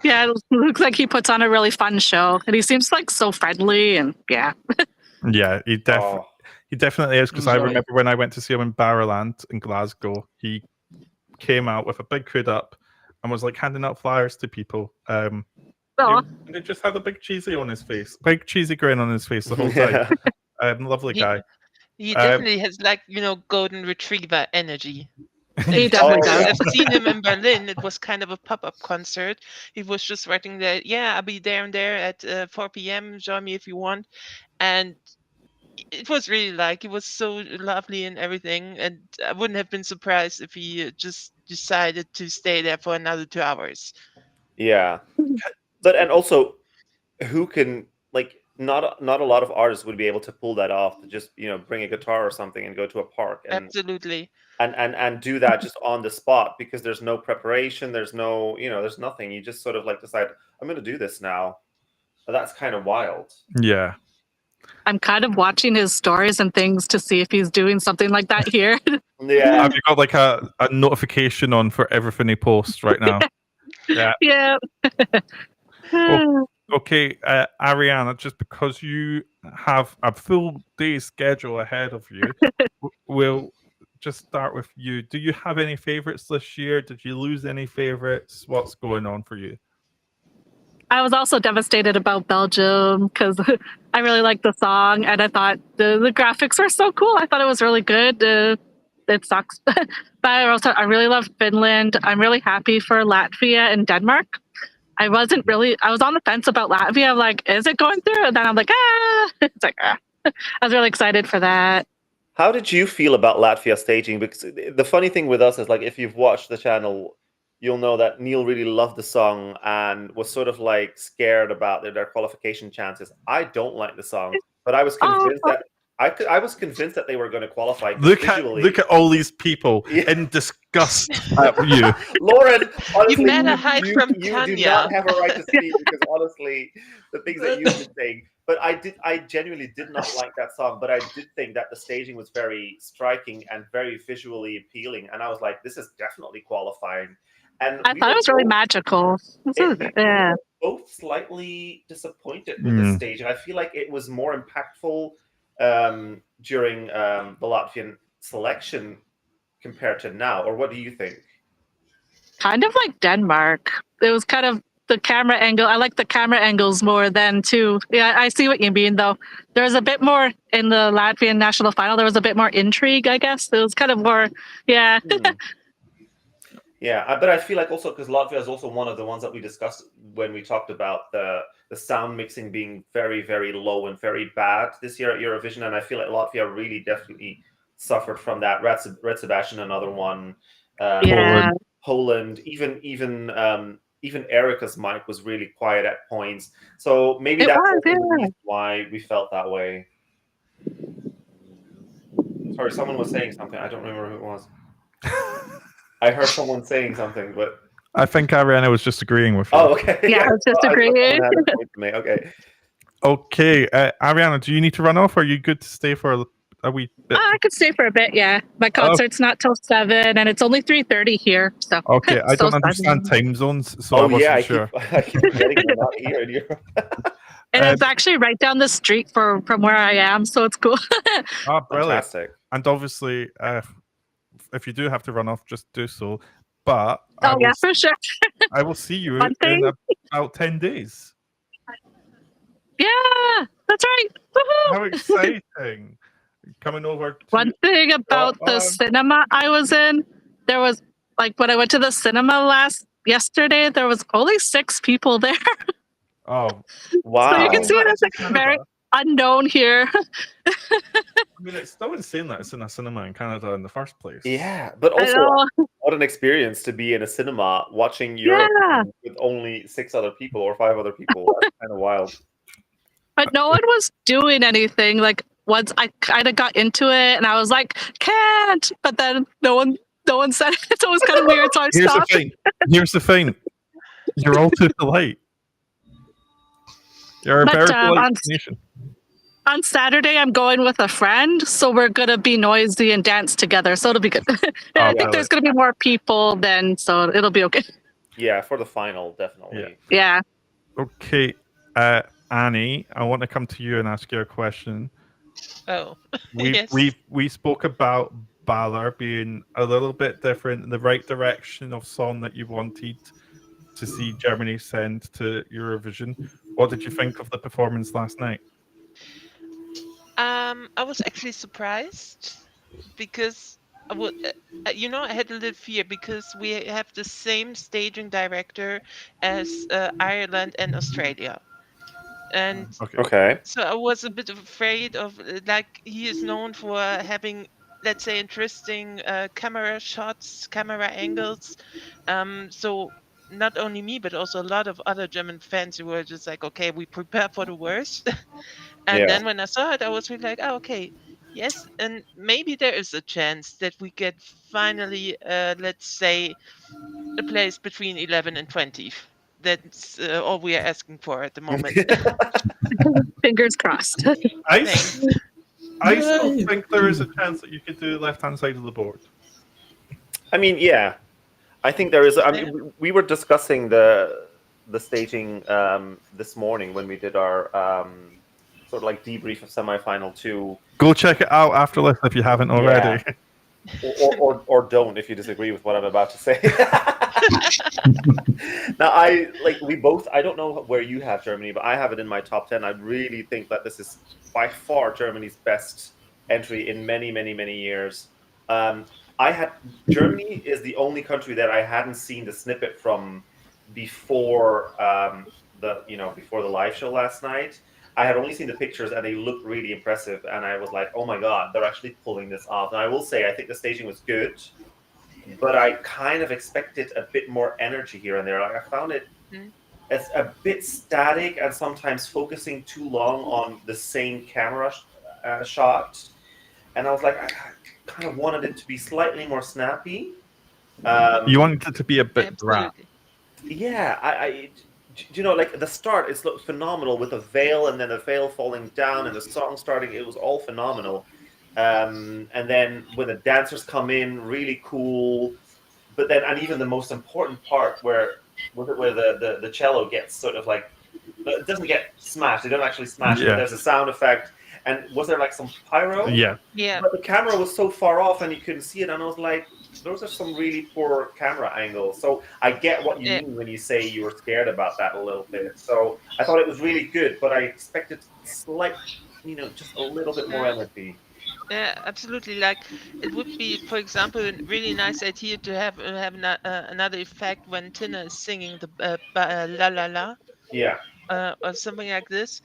N: Yeah, it looks like he puts on a really fun show, and he seems like so friendly, and yeah.
B: Yeah, he definitely is, because I remember when I went to see him in Barrowland in Glasgow, he came out with a big hood up and was like handing out flyers to people. And he just had a big cheesy on his face, big cheesy grin on his face the whole time. Lovely guy.
M: He definitely has golden retriever energy.
N: He definitely does.
M: I've seen him in Berlin. It was kind of a pop-up concert. He was just writing that, I'll be there and there at 4 p.m. Join me if you want. And it was really it was so lovely and everything. And I wouldn't have been surprised if he just decided to stay there for another 2 hours.
A: Yeah. And also, who can, not a lot of artists would be able to pull that off, to just, bring a guitar or something and go to a park. And,
M: absolutely.
A: And do that just on the spot, because there's no preparation, there's no, there's nothing. You just sort of decide, I'm going to do this now. But that's kind of wild.
B: Yeah.
N: I'm kind of watching his stories and things to see if he's doing something like that here.
A: Yeah.
B: Have you got a notification on for everything he posts right now? Yeah.
N: Yeah.
B: Okay, Ariana, just because you have a full day schedule ahead of you, we'll just start with you. Do you have any favorites this year? Did you lose any favorites? What's going on for you?
N: I was also devastated about Belgium because I really liked the song, and I thought the graphics were so cool. I thought it was really good. It sucks. But I really love Finland. I'm really happy for Latvia and Denmark. I was on the fence about Latvia. I'm like, is it going through? And then I'm like, It's like, I was really excited for that.
A: How did you feel about Latvia staging? Because the funny thing with us is, if you've watched the channel, you'll know that Neil really loved the song and was sort of scared about their qualification chances. I don't like the song, but I was convinced that I was convinced that they were going to qualify.
B: Look at all these people in disgust at you.
A: Lauren, honestly,
M: you better hide from
A: Tanya.
M: You
A: do not have a right to speak, because honestly, the things that you've been saying. But I genuinely did not like that song, but I did think that the staging was very striking and very visually appealing. And I was like, this is definitely qualifying. And
N: I thought it was really magical.
A: Yeah. Both slightly disappointed with the staging. I feel like it was more impactful during the Latvian selection compared to now. Or what do you think?
N: Kind of like Denmark. It was kind of the camera angle. I like the camera angles more than too. Yeah, I see what you mean, though. There was a bit more in the Latvian national final. There was a bit more intrigue, I guess. It was kind of more, yeah.
A: Yeah, but I feel like also because Latvia is also one of the ones that we discussed when we talked about the sound mixing being very, very low and very bad this year at Eurovision. And I feel like Latvia really definitely suffered from that. Red Sebastian, another one. Poland, even Erica's mic was really quiet at points. So maybe that's the reason why we felt that way. Sorry, someone was saying something. I don't remember who it was. I heard someone saying something, but
B: I think Ariana was just agreeing with you.
A: Oh, okay.
N: Yeah, I was just agreeing.
A: Okay.
B: Okay, Ariana, do you need to run off, or are you good to stay for a wee bit?
N: I could stay for a bit, yeah. My concert's not till 7, and it's only 3:30 here. So
B: okay, I don't understand time zones, so I wasn't sure.
A: I keep getting them out here in Europe.
N: And it's actually right down the street from where I am, so it's cool.
B: Brilliant.
A: Fantastic.
B: And obviously, if you do have to run off, just do so. but
N: yeah, for sure.
B: I will see you
N: One
B: in
N: thing.
B: about 10 days.
N: Yeah, that's right. Woohoo!
B: How exciting! Coming over to
N: One thing about the cinema I was in, there was like when I went to the cinema yesterday, there was only 6 people there.
B: Oh,
A: wow!
N: So you can see it as like very unknown here.
B: I mean, it's still insane that it's in a cinema in Canada in the first place.
A: Yeah, but
N: I
A: also,
N: know.
A: what an experience to be in a cinema watching Europe
N: Yeah.
A: with only 6 other people or 5 other people. That's kind of wild.
N: But no one was doing anything. Like once I kind of got into it, and I was like, "Can't!" But then no one said it. So it was kind of weird. So I
B: Here's
N: stopped.
B: Here's the thing. You're all too polite. You're a
N: But,
B: very polite nation.
N: On Saturday, I'm going with a friend, so we're gonna be noisy and dance together. So it'll be good. And I think there's gonna be more people then, so it'll be okay.
A: Yeah, for the final, definitely.
N: Yeah.
B: Okay, Annie, I want to come to you and ask you a question.
M: Oh,
B: we spoke about Balor being a little bit different in the right direction of song that you wanted to see Germany send to Eurovision. What did you think of the performance last night?
M: I was actually surprised because I had a little fear because we have the same staging director as Ireland and Australia. And
A: Okay.
M: so I was a bit afraid of, like, he is known for having, let's say, interesting camera shots, camera angles. So not only me, but also a lot of other German fans who were just like, okay, we prepare for the worst. And then when I saw it, I was really like, oh, okay, yes. And maybe there is a chance that we get finally, let's say, a place between 11 and 20. That's all we are asking for at the moment.
N: Fingers crossed.
B: I still think there is a chance that you could do left-hand side of the board.
A: I mean, yeah, I think there is. I mean, we were discussing the staging this morning when we did our sort of like debrief of semifinal 2.
B: Go check it out after this if you haven't already.
A: Yeah. or don't if you disagree with what I'm about to say. Now, I don't know where you have Germany, but I have it in my top 10. I really think that this is by far Germany's best entry in many, many, many years. Germany is the only country that I hadn't seen the snippet from before before the live show last night. I had only seen the pictures and they looked really impressive, and I was like, oh my god, they're actually pulling this off. And I will say, I think the staging was good, but I kind of expected a bit more energy here and there. Like, I found it as a bit static and sometimes focusing too long on the same camera shot. And I was like, I kind of wanted it to be slightly more snappy.
B: You wanted it to be a bit rap.
A: Yeah, like the start, it's phenomenal with the veil and then the veil falling down and the song starting. It was all phenomenal. And then when the dancers come in, really cool. But then, and even the most important part where the cello gets sort of like, it doesn't get smashed. They don't actually smash it. But there's a sound effect. And was there like some pyro?
B: Yeah.
A: But the camera was so far off and you couldn't see it. And I was like, those are some really poor camera angles. So I get what you mean when you say you were scared about that a little bit. So I thought it was really good, but I expected just a little bit more energy.
M: Yeah, absolutely. Like, it would be, for example, a really nice idea to have another effect when Tina is singing the la la la.
A: Yeah.
M: Or something like this.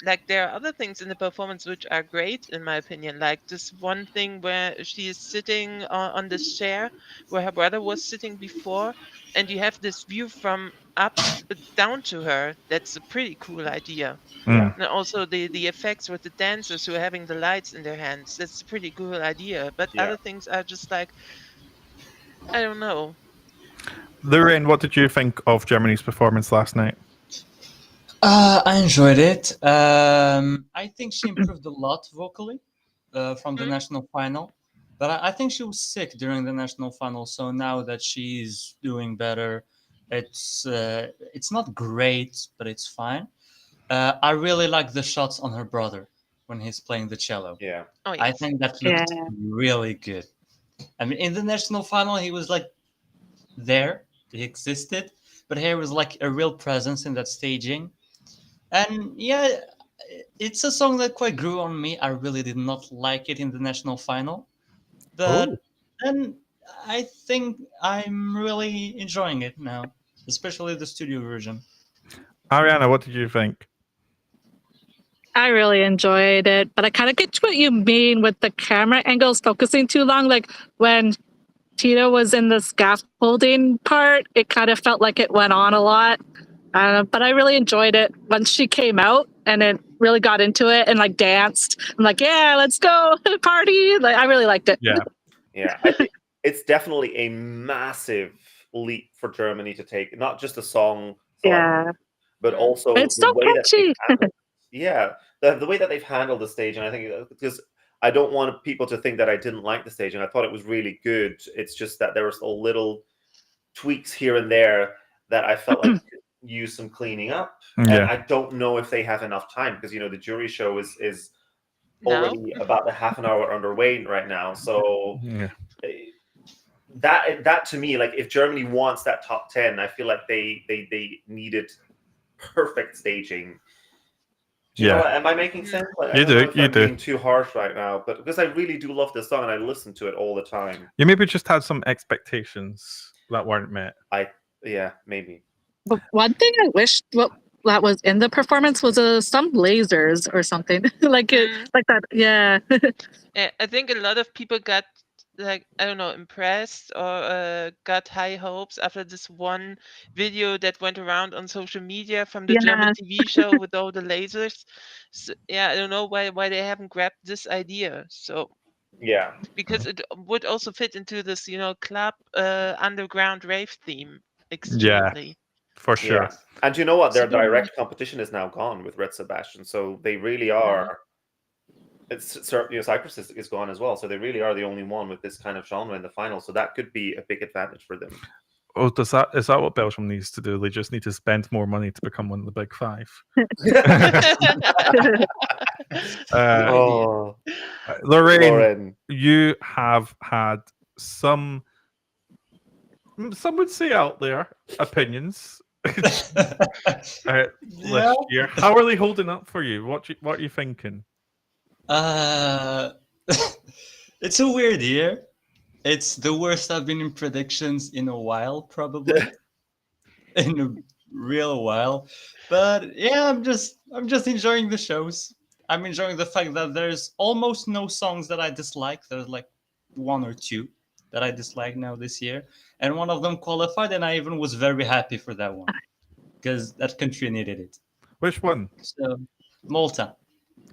M: Like, there are other things in the performance which are great, in my opinion. Like this one thing where she is sitting on this chair where her brother was sitting before, and you have this view from up down to her. That's a pretty cool idea.
B: Mm.
M: And also the effects with the dancers who are having the lights in their hands. That's a pretty cool idea. But other things are just like, I don't know.
B: Lorraine, what did you think of Germany's performance last night?
L: I enjoyed it. I think she improved a lot vocally from the national final. But I think she was sick during the national final. So now that she's doing better, it's not great, but it's fine. I really like the shots on her brother when he's playing the cello.
A: Yeah.
L: I think that looked really good. I mean, in the national final, he was like there. He existed, but here was like a real presence in that staging. And yeah, it's a song that quite grew on me. I really did not like it in the national final, but then I think I'm really enjoying it now, especially the studio version.
B: Ariana, what did you think?
N: I really enjoyed it, but I kind of get what you mean with the camera angles focusing too long. Like when Tina was in the scaffolding part, it kind of felt like it went on a lot. But I really enjoyed it once she came out and it really got into it and like danced. I'm like, yeah, let's go party. Like I really liked it.
B: Yeah.
A: Yeah, I think it's definitely a massive leap for Germany to take, not just a song selection,
N: Yeah.
A: but also
N: It's
A: the
N: so
A: way that
N: catchy.
A: they've handled, yeah, the way that they've handled the stage. And I think because I don't want people to think that I didn't like the stage, and I thought it was really good. It's just that there were still little tweaks here and there that I felt like could use some cleaning up. And
B: Yeah.
A: I don't know if they have enough time because the jury show is
M: No.
A: already about a half an hour underway right now. So
B: Yeah.
A: that to me, like if Germany wants that top 10, I feel like they needed perfect staging. Do you know, am I making sense? Like, I don't know if I'm being too harsh right now, but because I really do love this song and I listen to it all the time.
B: You maybe just had some expectations that weren't met.
A: Yeah, maybe.
N: But one thing I wish that was in the performance was some lasers or something like that. Yeah.
M: I think a lot of people got like, I don't know, impressed or got high hopes after this one video that went around on social media from the German TV show with all the lasers. So, yeah, I don't know why they haven't grabbed this idea. So
A: yeah,
M: because it would also fit into this, club underground rave theme extremely.
B: Yeah, for sure.
A: Yeah. And you know what? Their direct competition is now gone with Red Sebastian, so they really are. Cyprus is gone as well, so they really are the only one with this kind of genre in the final. So that could be a big advantage for them.
B: Oh, is that what Belgium needs to do? They just need to spend more money to become one of the big five. Lorraine, you have had some would say out there opinions last year. How are they holding up for you? What are you thinking?
L: It's a weird year. It's the worst I've been in predictions in a while, probably. In a real while. But yeah, I'm just enjoying the shows. I'm enjoying the fact that there's almost no songs that I dislike. There's like one or two that I dislike now this year. And one of them qualified, and I even was very happy for that one. Because that country needed it.
B: Which one?
L: So Malta.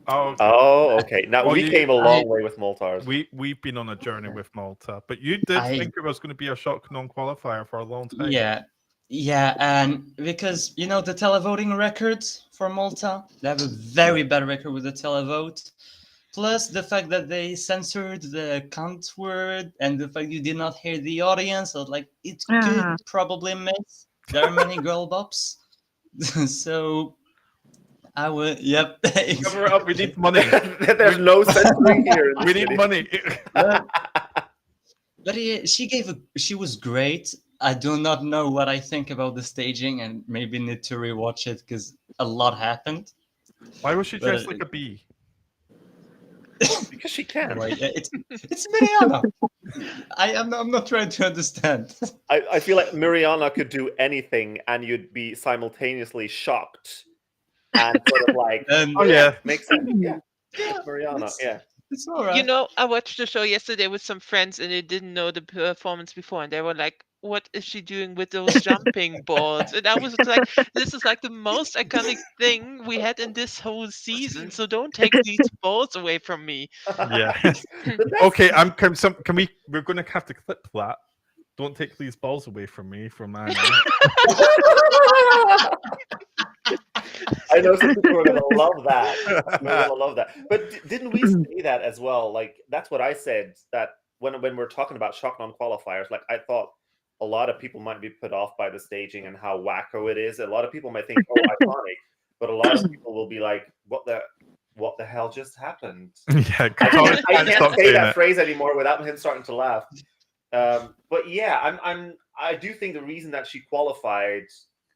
A: Oh, okay. Now we came a long way with Malta.
B: We've been on a journey with Malta, but you did think it was going to be a shock non-qualifier for a long time.
L: Yeah, and because the televoting records for Malta, they have a very bad record with the televote. Plus the fact that they censored the cunt word, and the fact you did not hear the audience, so like it could probably miss. There are many girl bops, so. I would. Yep.
B: Cover up. We need money.
A: There's no censoring here.
B: We need money.
L: But she was great. I do not know what I think about the staging, and maybe need to rewatch it because a lot happened.
B: Why was she dressed like a bee?
A: Because she can.
L: Right. It's Mariana. I'm not trying to understand.
A: I feel like Mariana could do anything, and you'd be simultaneously shocked. And sort of like, makes sense. Yeah. Mariana,
L: it's all right.
M: I watched the show yesterday with some friends, and they didn't know the performance before, and they were like, "What is she doing with those jumping balls?" And I was like, "This is like the most iconic thing we had in this whole season. So don't take these balls away from me."
B: Yeah. Okay. Can we? We're going to have to clip that. Don't take these balls away from me, from Anna.
A: I know some people are going to love that. They're going to love that. But didn't we say that as well? Like, that's what I said, that when we're talking about shock non-qualifiers, like, I thought a lot of people might be put off by the staging and how wacko it is. A lot of people might think, oh, iconic. But a lot of people will be like, what the hell just happened?
B: Yeah,
A: I can't say that phrase anymore without him starting to laugh. But yeah, I do think the reason that she qualified,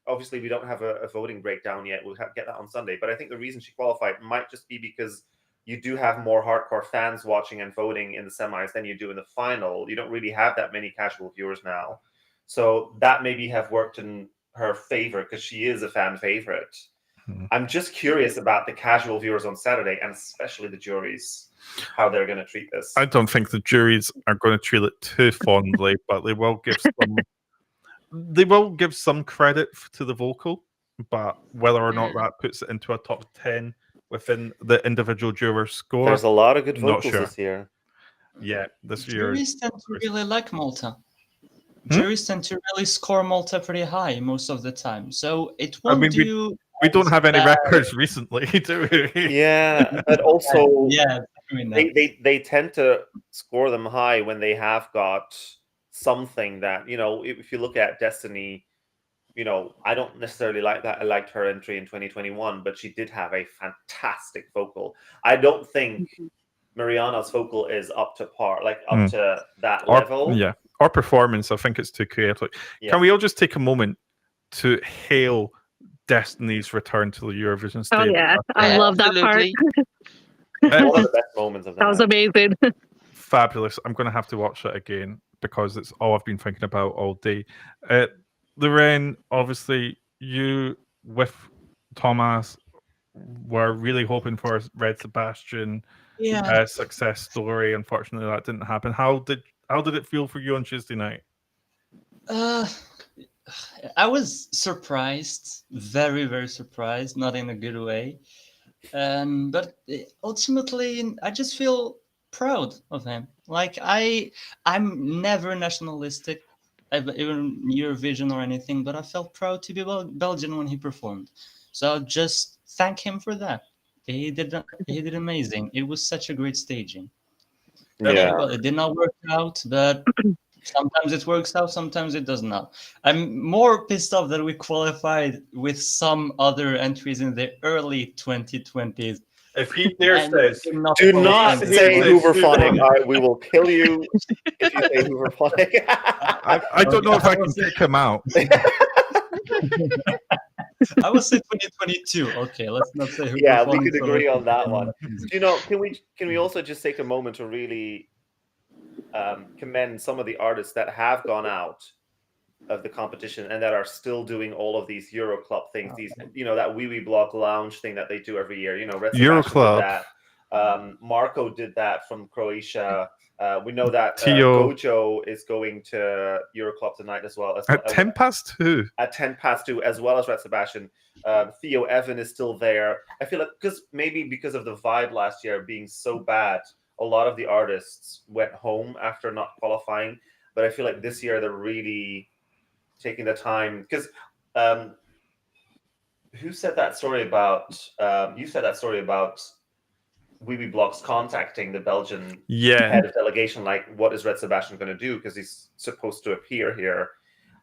A: obviously we don't have a voting breakdown yet. We'll get that on Sunday. But I think the reason she qualified might just be because you do have more hardcore fans watching and voting in the semis than you do in the final. You don't really have that many casual viewers now. So that maybe have worked in her favor because she is a fan favorite. I'm just curious about the casual viewers on Saturday, and especially the juries, how they're going to treat this.
B: I don't think the juries are going to treat it too fondly, but they will give some credit to the vocal. But whether or not that puts it into a top 10 within the individual juror score,
A: there's a lot of good
B: not
A: vocals
B: sure.
A: this year.
B: Yeah, this year.
L: Juries tend to really like Malta. Juries tend to really score Malta pretty high most of the time, so it won't do.
B: We don't have any
L: bad.
B: records recently, do we?
A: Yeah, but also
L: Yeah, I mean that.
A: they tend to score them high when they have got something that, you know, if you look at Destiny, you know, I don't necessarily like that. I liked her entry in 2021, but she did have a fantastic vocal. I don't think Mariana's vocal is up to par, like up to that level.
B: Yeah, our performance, I think it's too chaotic.
A: Yeah.
B: Can we all just take a moment to hail Destiny's return to the Eurovision stage?
N: Oh yeah, I love that part.
A: One of the best moments of
N: that was amazing.
B: Fabulous. I'm going to have to watch it again because it's all I've been thinking about all day. Lorraine, obviously, you with Tomas were really hoping for a Red Sebastian success story. Unfortunately, that didn't happen. How did it feel for you on Tuesday night?
L: I was surprised, very, very surprised, not in a good way. But ultimately, I just feel proud of him. Like I'm never nationalistic, even Eurovision or anything, but I felt proud to be Belgian when he performed. So I'll just thank him for that. He did amazing. It was such a great staging.
A: Yeah.
L: Well, it did not work out, but sometimes it works out, sometimes it does not. I'm more pissed off that we qualified with some other entries in the early 2020s.
B: If he dares says,
A: do not say Hooverphonic. We will kill you if you say Hooverphonic.
B: I don't know if I can kick him out.
L: I will say 2022. Okay, let's not say Hooverphonic.
A: Yeah, we could agree on that one. You know, can we also just take a moment to really commend some of the artists that have gone out of the competition and that are still doing all of these Euro Club things. These, you know, that Wee Wee Block Lounge thing that they do every year. You know, Red
B: Euro
A: Sebastian
B: Club.
A: did that. Marco did that from Croatia. We know that
B: Tio.
A: Gojo is going to Euro Club tonight as well.
B: At 2:10.
A: At 2:10, as well as Red Sebastian. Theo Evan is still there. I feel like because of the vibe last year being so bad, a lot of the artists went home after not qualifying. But I feel like this year they're really taking the time because who said that story about? You said that story about Wee Wee Blocks contacting the Belgian head of delegation, like, what is Red Sebastian going to do? Because he's supposed to appear here.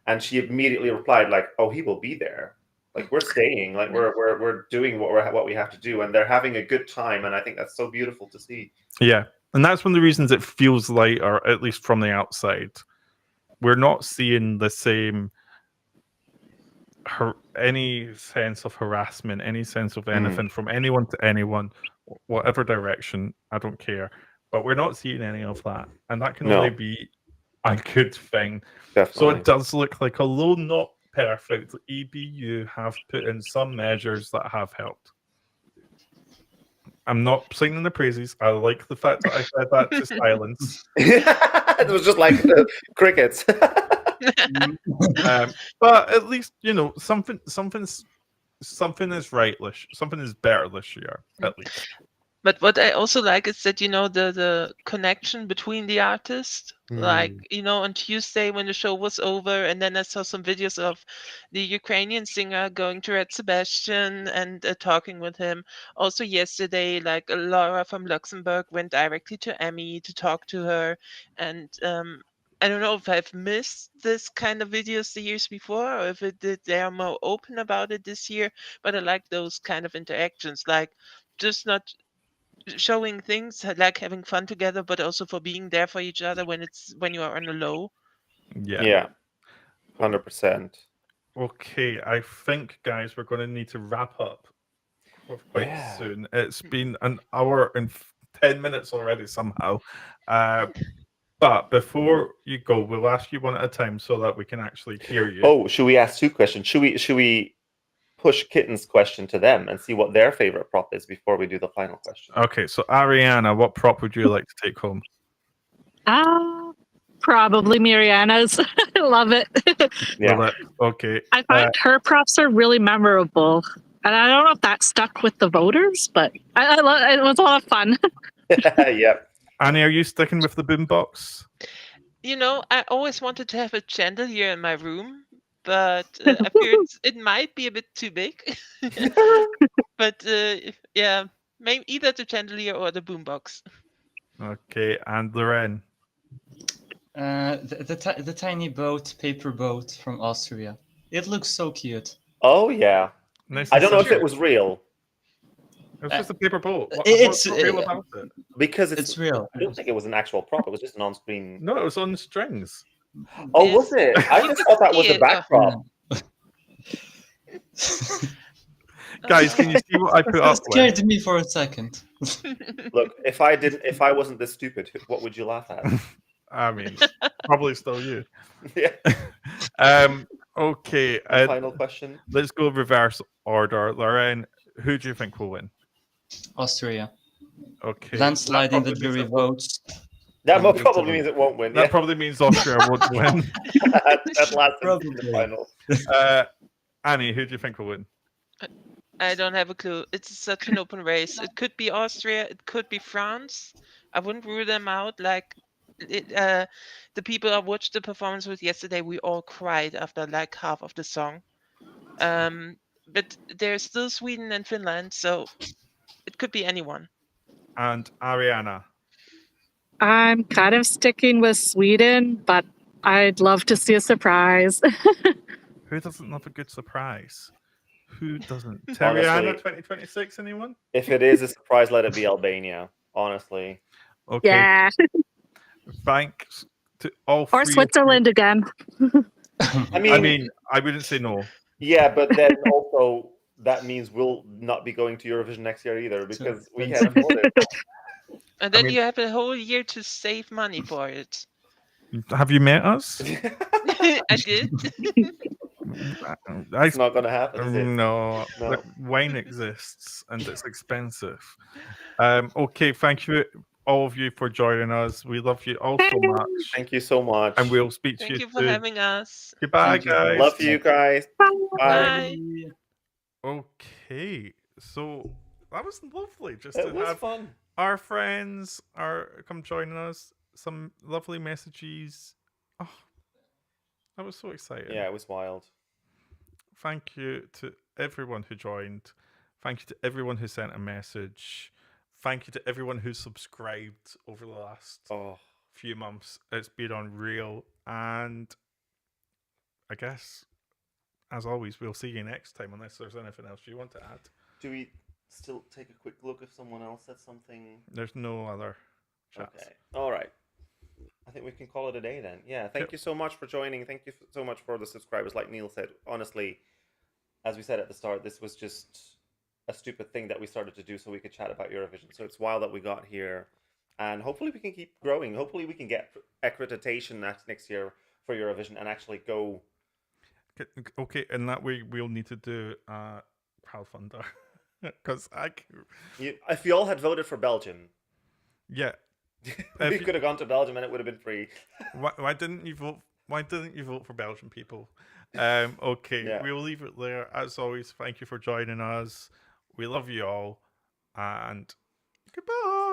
A: And she immediately replied, like, oh, he will be there. Like, we're staying. Like, we're doing what we have to do. And they're having a good time. And I think that's so beautiful to see.
B: Yeah. And that's one of the reasons it feels light, or at least from the outside. We're not seeing the same any sense of harassment, any sense of anything from anyone to anyone, whatever direction, I don't care. But we're not seeing any of that. And that can only be a good thing.
A: Definitely.
B: So it does look like, although not perfect, EBU have put in some measures that have helped. I'm not singing the praises. I like the fact that I said that to silence.
A: It was just like crickets.
B: But at least, you know, something is right. Something is better this year, at least.
M: But what I also like is that, you know, the connection between the artists. Like, you know, on Tuesday when the show was over, and then I saw some videos of the Ukrainian singer going to Red Sebastian and talking with him. Also yesterday, like Laura from Luxembourg went directly to Emmy to talk to her. And I don't know if I've missed this kind of videos the years before, or if they are more open about it this year. But I like those kind of interactions, like just not showing things, like having fun together, but also for being there for each other when you are on a low.
A: Yeah. 100%.
B: Okay, I think, guys, we're going to need to wrap up quite soon. It's been an hour and 10 minutes already somehow. But before you go, we'll ask you one at a time so that we can actually hear you.
A: Oh, should we ask 2 questions? Should we push Kitten's question to them and see what their favorite prop is before we do the final question?
B: Okay, so Ariana, what prop would you like to take home?
N: Probably Mariana's. I love it.
A: Yeah.
B: Okay.
N: I find her props are really memorable. And I don't know if that stuck with the voters, but it was a lot of fun.
A: Yeah.
B: Annie, are you sticking with the boombox?
M: I always wanted to have a chandelier in my room, but I fear it might be a bit too big. But yeah, maybe either the chandelier or the boombox.
B: Okay, and Loren?
L: The tiny boat, paper boat from Austria. It looks so cute.
A: Oh, yeah.
B: Nice
A: I don't know if it was real.
B: It's just a paper boat.
L: What's
B: real about it?
A: Because
L: it's real.
A: I don't think it was an actual prop. It was just an on-screen.
B: No, it was on strings.
A: Oh, was it? I just thought that was a backdrop.
B: Guys, can you see what I put
L: That
B: up
L: scared
B: with?
L: me for a second.
A: Look, if I wasn't this stupid, what would you laugh at?
B: I mean, probably still you.
A: Yeah.
B: Okay.
A: Final question.
B: Let's go reverse order. Loren, who do you think will win?
L: Austria.
B: Okay.
L: Landsliding the jury votes.
A: That probably means it won't win.
B: That probably means Austria won't win.
A: at last in the final.
B: Annie, who do you think will win?
M: I don't have a clue. It's such an open race. It could be Austria. It could be France. I wouldn't rule them out. Like the people I watched the performance with yesterday, we all cried after like half of the song. But there's still Sweden and Finland, so it could be anyone.
B: And Ariana?
N: I'm kind of sticking with Sweden, but I'd love to see a surprise.
B: Who doesn't love a good surprise? Who doesn't?
A: Honestly,
B: Teriana 2026, anyone?
A: If it is a surprise, let it be Albania. Honestly.
B: Okay.
N: Yeah.
B: Thanks to all
N: Or
B: three.
N: Switzerland again.
A: I mean,
B: I wouldn't say no.
A: Yeah, but then also that means we'll not be going to Eurovision next year either because we had voted.
M: And then you have a whole year to save money for it.
B: Have you met us?
M: I did.
A: It's not going to happen, is it?
B: No.
A: No.
B: Look, wine exists and it's expensive. Okay, thank you all of you for joining us. We love you all so much.
A: Thank you so much.
B: And we'll speak to
M: Thank
B: you
M: you for
B: soon.
M: having us.
B: Goodbye,
L: Thank you.
B: guys.
A: Love you guys.
M: Bye.
B: Okay, so that was lovely. Just
A: It
B: to
A: was
B: have
A: fun.
B: our friends come joining us. Some lovely messages. Oh, that was so exciting.
A: Yeah, it was wild.
B: Thank you to everyone who joined. Thank you to everyone who sent a message. Thank you to everyone who subscribed over the last few months. It's been unreal. And I guess, as always, we'll see you next time unless there's anything else you want to add.
A: Do we still take a quick look if someone else said something?
B: There's no other chats.
A: Okay. All right. I think we can call it a day then. Yeah. Thank you so much for joining. Thank you so much for the subscribers. Like Neil said, honestly, as we said at the start, this was just a stupid thing that we started to do so we could chat about Eurovision. So it's wild that we got here. And hopefully we can keep growing. Hopefully we can get accreditation next year for Eurovision and actually go.
B: Okay, and that way we'll need to do crowdfunder. Because
A: if you all had voted for Belgium.
B: Yeah.
A: We could have gone to Belgium and it would have been free.
B: Why didn't you vote? Why didn't you vote for Belgian people? Okay,
A: Yeah.
B: we'll leave it there. As always, thank you for joining us. We love you all, and goodbye.